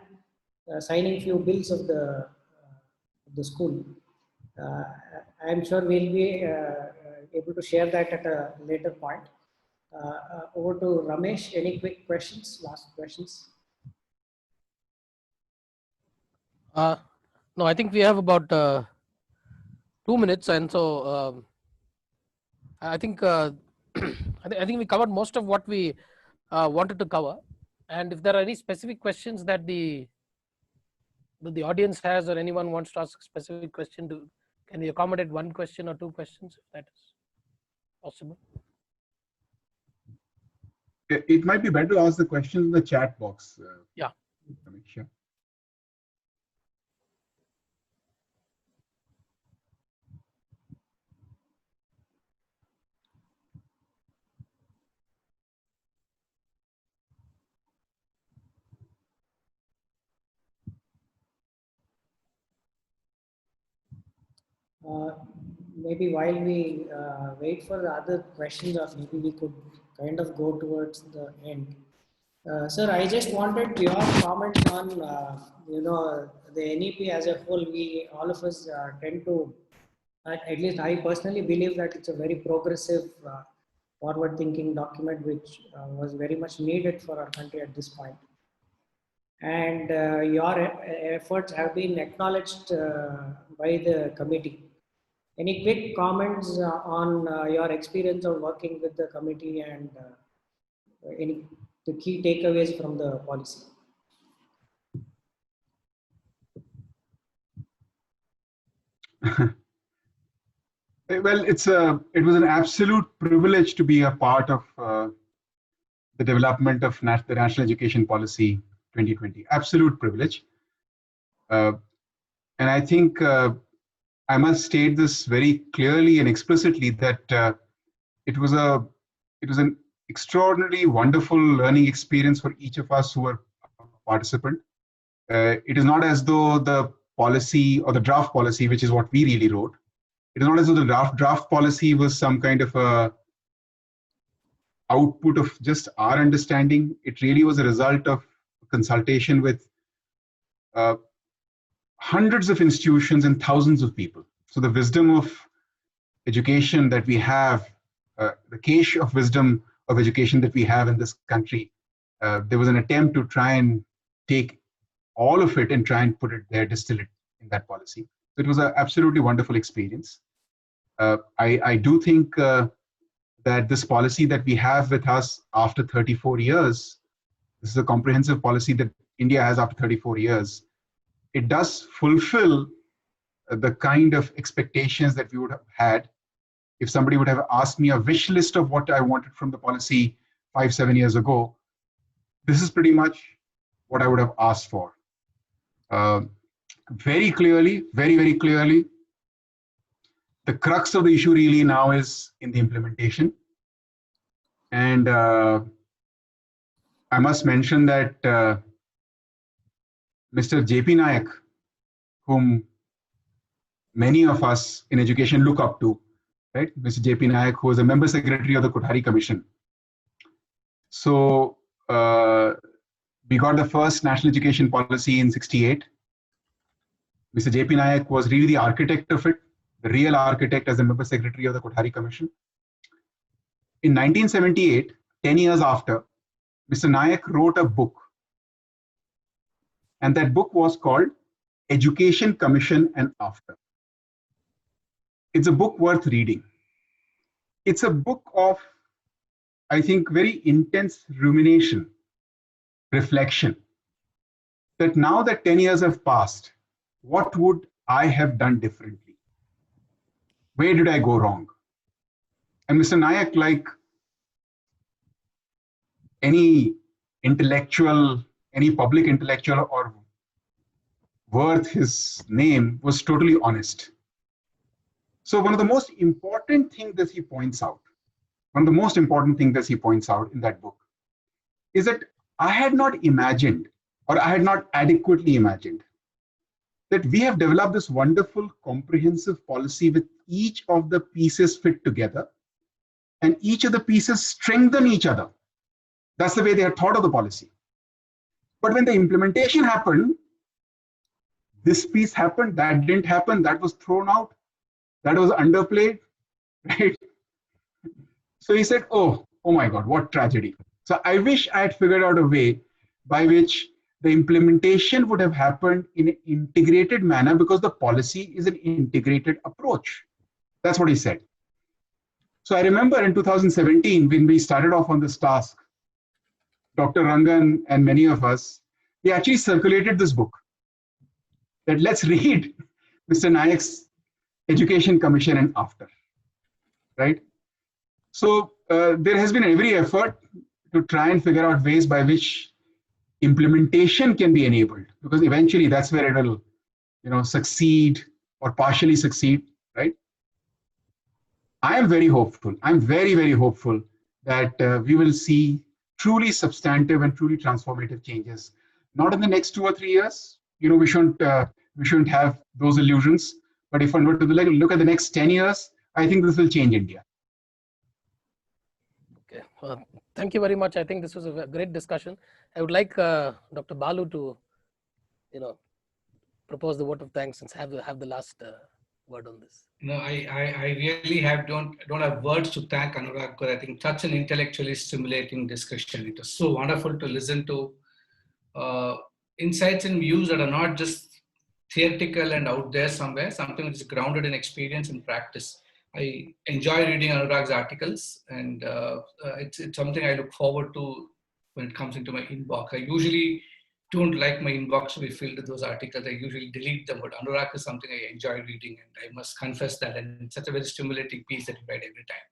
signing few bills of the school. I'm sure we'll be able to share that at a later point. Over to Ramesh. Any quick questions? Last questions? No, I think we have about 2 minutes, and so I think I think we covered most of what we wanted to cover. And if there are any specific questions that the audience has, or anyone wants to ask a specific question, can we accommodate 1 question or 2 questions, if that is possible? It might be better to ask the question in the chat box. Yeah. Sure. Maybe while we wait for the other questions, or maybe we could kind of go towards the end. Sir, I just wanted your comments on the NEP as a whole. We all of us tend to, at least I personally believe that it's a very progressive, forward-thinking document, which was very much needed for our country at this point. And your efforts have been acknowledged by the committee. Any quick comments on your experience of working with the committee, and the key takeaways from the policy? Well, it was an absolute privilege to be a part of the development of the National Education Policy 2020. Absolute privilege. And I think I must state this very clearly and explicitly, that it was an extraordinarily wonderful learning experience for each of us who were a participant. It is not as though the policy, or the draft policy, which is what we really wrote, it is not as though the draft policy was some kind of a output of just our understanding. It really was a result of consultation with hundreds of institutions and thousands of people. So the wisdom of education that we have, the cache of wisdom of education that we have in this country, there was an attempt to try and take all of it and try and put it there, distill it in that policy. So it was an absolutely wonderful experience. I do think that this policy that we have with us after 34 years, this is a comprehensive policy that India has after 34 years. It does fulfill the kind of expectations that we would have had if somebody would have asked me a wish list of what I wanted from the policy 5-7 years ago. This is pretty much what I would have asked for. Very clearly, very clearly, the crux of the issue really now is in the implementation. And I must mention that Mr. J.P. Nayak, whom many of us in education look up to, right? Mr. J.P. Nayak, who was a member secretary of the Kothari Commission. So we got the first national education policy in '68. Mr. J.P. Nayak was really the architect of it, the real architect as a member secretary of the Kothari Commission. In 1978, 10 years after, Mr. Nayak wrote a book. And that book was called Education Commission and After. It's a book worth reading. It's a book of, I think, very intense rumination, reflection, that now that 10 years have passed, what would I have done differently? Where did I go wrong? And Mr. Nayak, like any intellectual, any public intellectual or worth his name, was totally honest. So one of the most important things that he points out, in that book is that I had not imagined, or I had not adequately imagined, that we have developed this wonderful comprehensive policy with each of the pieces fit together and each of the pieces strengthen each other. That's the way they had thought of the policy. But when the implementation happened, this piece happened, that didn't happen, that was thrown out, that was underplayed, right? So he said, oh my God, what tragedy. So I wish I had figured out a way by which the implementation would have happened in an integrated manner, because the policy is an integrated approach. That's what he said. So I remember in 2017, when we started off on this task, Dr. Rangan and many of us, we actually circulated this book, that let's read Mr. Nayak's Education Commission and After, right? So there has been every effort to try and figure out ways by which implementation can be enabled, because eventually that's where it'll, succeed or partially succeed, right? I am very hopeful. I'm very, very hopeful that we will see truly substantive and truly transformative changes. Not in the next 2 or 3 years. We shouldn't have those illusions. But if one were to look at the next 10 years, I think this will change India. Okay. Thank you very much. I think this was a great discussion. I would like Dr. Balu to, propose the vote of thanks and have the last word on this. I really don't have words to thank Anurag, because I think such an intellectually stimulating discussion. It was so wonderful to listen to insights and views that are not just theoretical and out there somewhere, something which is grounded in experience and practice. I enjoy reading Anurag's articles, and it's something I look forward to when it comes into my inbox. I usually don't like my inbox to be filled with those articles. I usually delete them, but Anurag is something I enjoy reading, and I must confess that. And it's such a very stimulating piece that you write every time.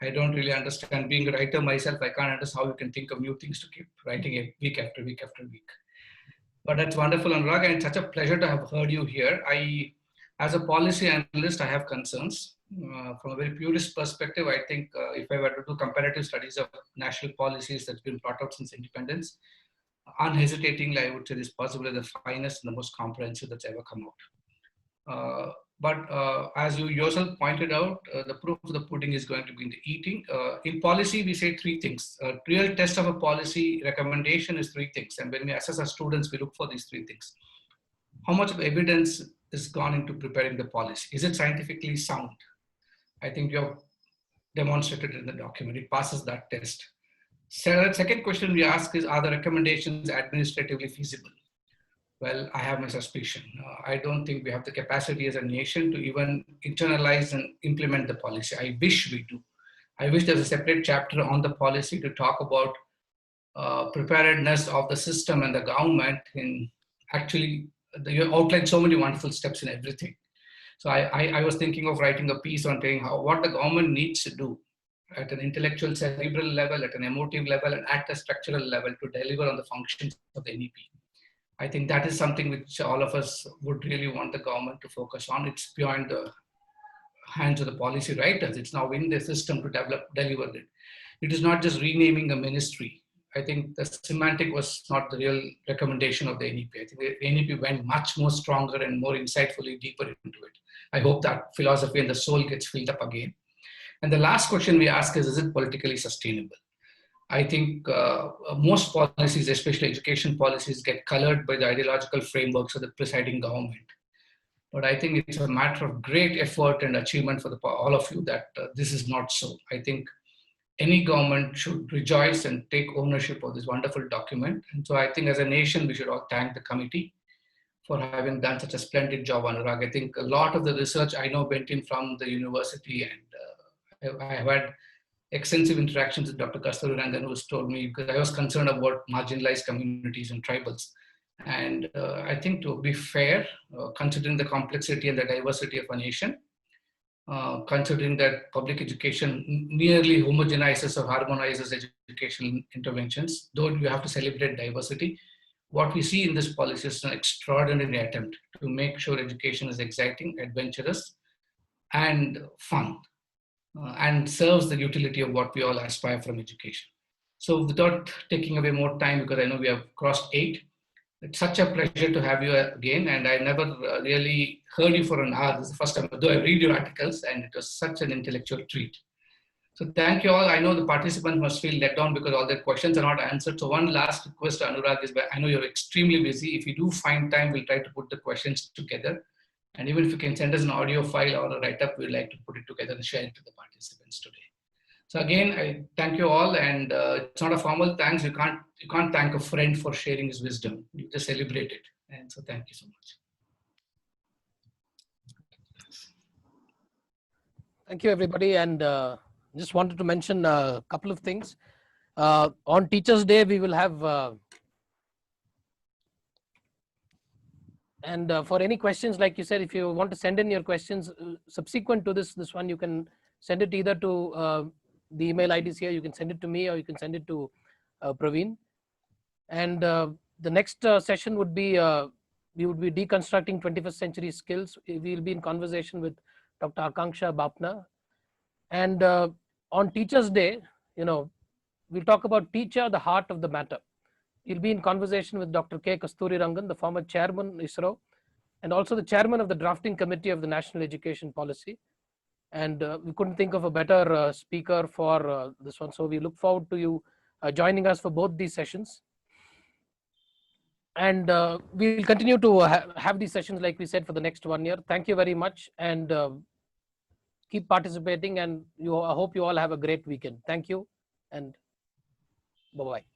I don't really understand. Being a writer myself, I can't understand how you can think of new things to keep writing week after week after week. But that's wonderful, Anurag, and it's such a pleasure to have heard you here. As a policy analyst, I have concerns. From a very purist perspective, I think if I were to do comparative studies of national policies that's been brought out since independence, unhesitatingly, I would say this is possibly the finest and the most comprehensive that's ever come out. But as you yourself pointed out, the proof of the pudding is going to be in the eating. In policy, we say 3 things. A real test of a policy recommendation is 3 things. And when we assess our students, we look for these 3 things. How much of evidence is gone into preparing the policy? Is it scientifically sound? I think you have demonstrated in the document. It passes that test. So second question we ask is, are the recommendations administratively feasible? Well, I have my suspicion. I don't think we have the capacity as a nation to even internalize and implement the policy. I wish we do. I wish there's a separate chapter on the policy to talk about preparedness of the system and the government. In actually, you outlined so many wonderful steps in everything. So I was thinking of writing a piece on saying what the government needs to do at an intellectual cerebral level, at an emotive level, and at a structural level to deliver on the functions of the NEP. I think that is something which all of us would really want the government to focus on. It's beyond the hands of the policy writers. It's now in the system to deliver it. It is not just renaming a ministry. I think the semantic was not the real recommendation of the NEP. I think the NEP went much more stronger and more insightfully deeper into it. I hope that philosophy and the soul gets filled up again. And the last question we ask is it politically sustainable? I think most policies, especially education policies, get colored by the ideological frameworks of the presiding government. But I think it's a matter of great effort and achievement for all of you that this is not so. I think any government should rejoice and take ownership of this wonderful document. And so I think as a nation, we should all thank the committee for having done such a splendid job, Anurag. I think a lot of the research I know went in from the university, and I have had extensive interactions with Dr. Kasturirangan, who's told me, because I was concerned about marginalized communities and tribals. And I think to be fair, considering the complexity and the diversity of a nation, considering that public education nearly homogenizes or harmonizes educational interventions, though you have to celebrate diversity, what we see in this policy is an extraordinary attempt to make sure education is exciting, adventurous, and fun, and serves the utility of what we all aspire from education. So without taking away more time, because I know we have crossed 8, it's such a pleasure to have you again, and I never really heard you for an hour. This is the first time, though I read your articles, and it was such an intellectual treat. So thank you all. I know the participants must feel let down because all their questions are not answered. So one last request, Anurag, is I know you're extremely busy. If you do find time, we'll try to put the questions together. And even if you can send us an audio file or a write-up, we'd like to put it together and share it to the participants today. So again, I thank you all, and it's not a formal thanks. You can't thank a friend for sharing his wisdom. You just celebrate it. And so thank you so much. Thank you, everybody. And just wanted to mention a couple of things. On Teachers' Day, we will have, and for any questions, like you said, if you want to send in your questions subsequent to this one, you can send it either to the email IDs here, you can send it to me, or you can send it to Praveen. And the next session would be, we would be deconstructing 21st century skills. We will be in conversation with Dr. Akanksha Bapna. And on Teachers' Day, we'll talk about teacher, the heart of the matter. We'll be in conversation with Dr. K. Kasturirangan, the former chairman ISRO, and also the chairman of the drafting committee of the National Education Policy. And we couldn't think of a better speaker for this one. So we look forward to you joining us for both these sessions. And we'll continue to have these sessions, like we said, for the next 1 year. Thank you very much, and keep participating. And I hope you all have a great weekend. Thank you, and bye-bye.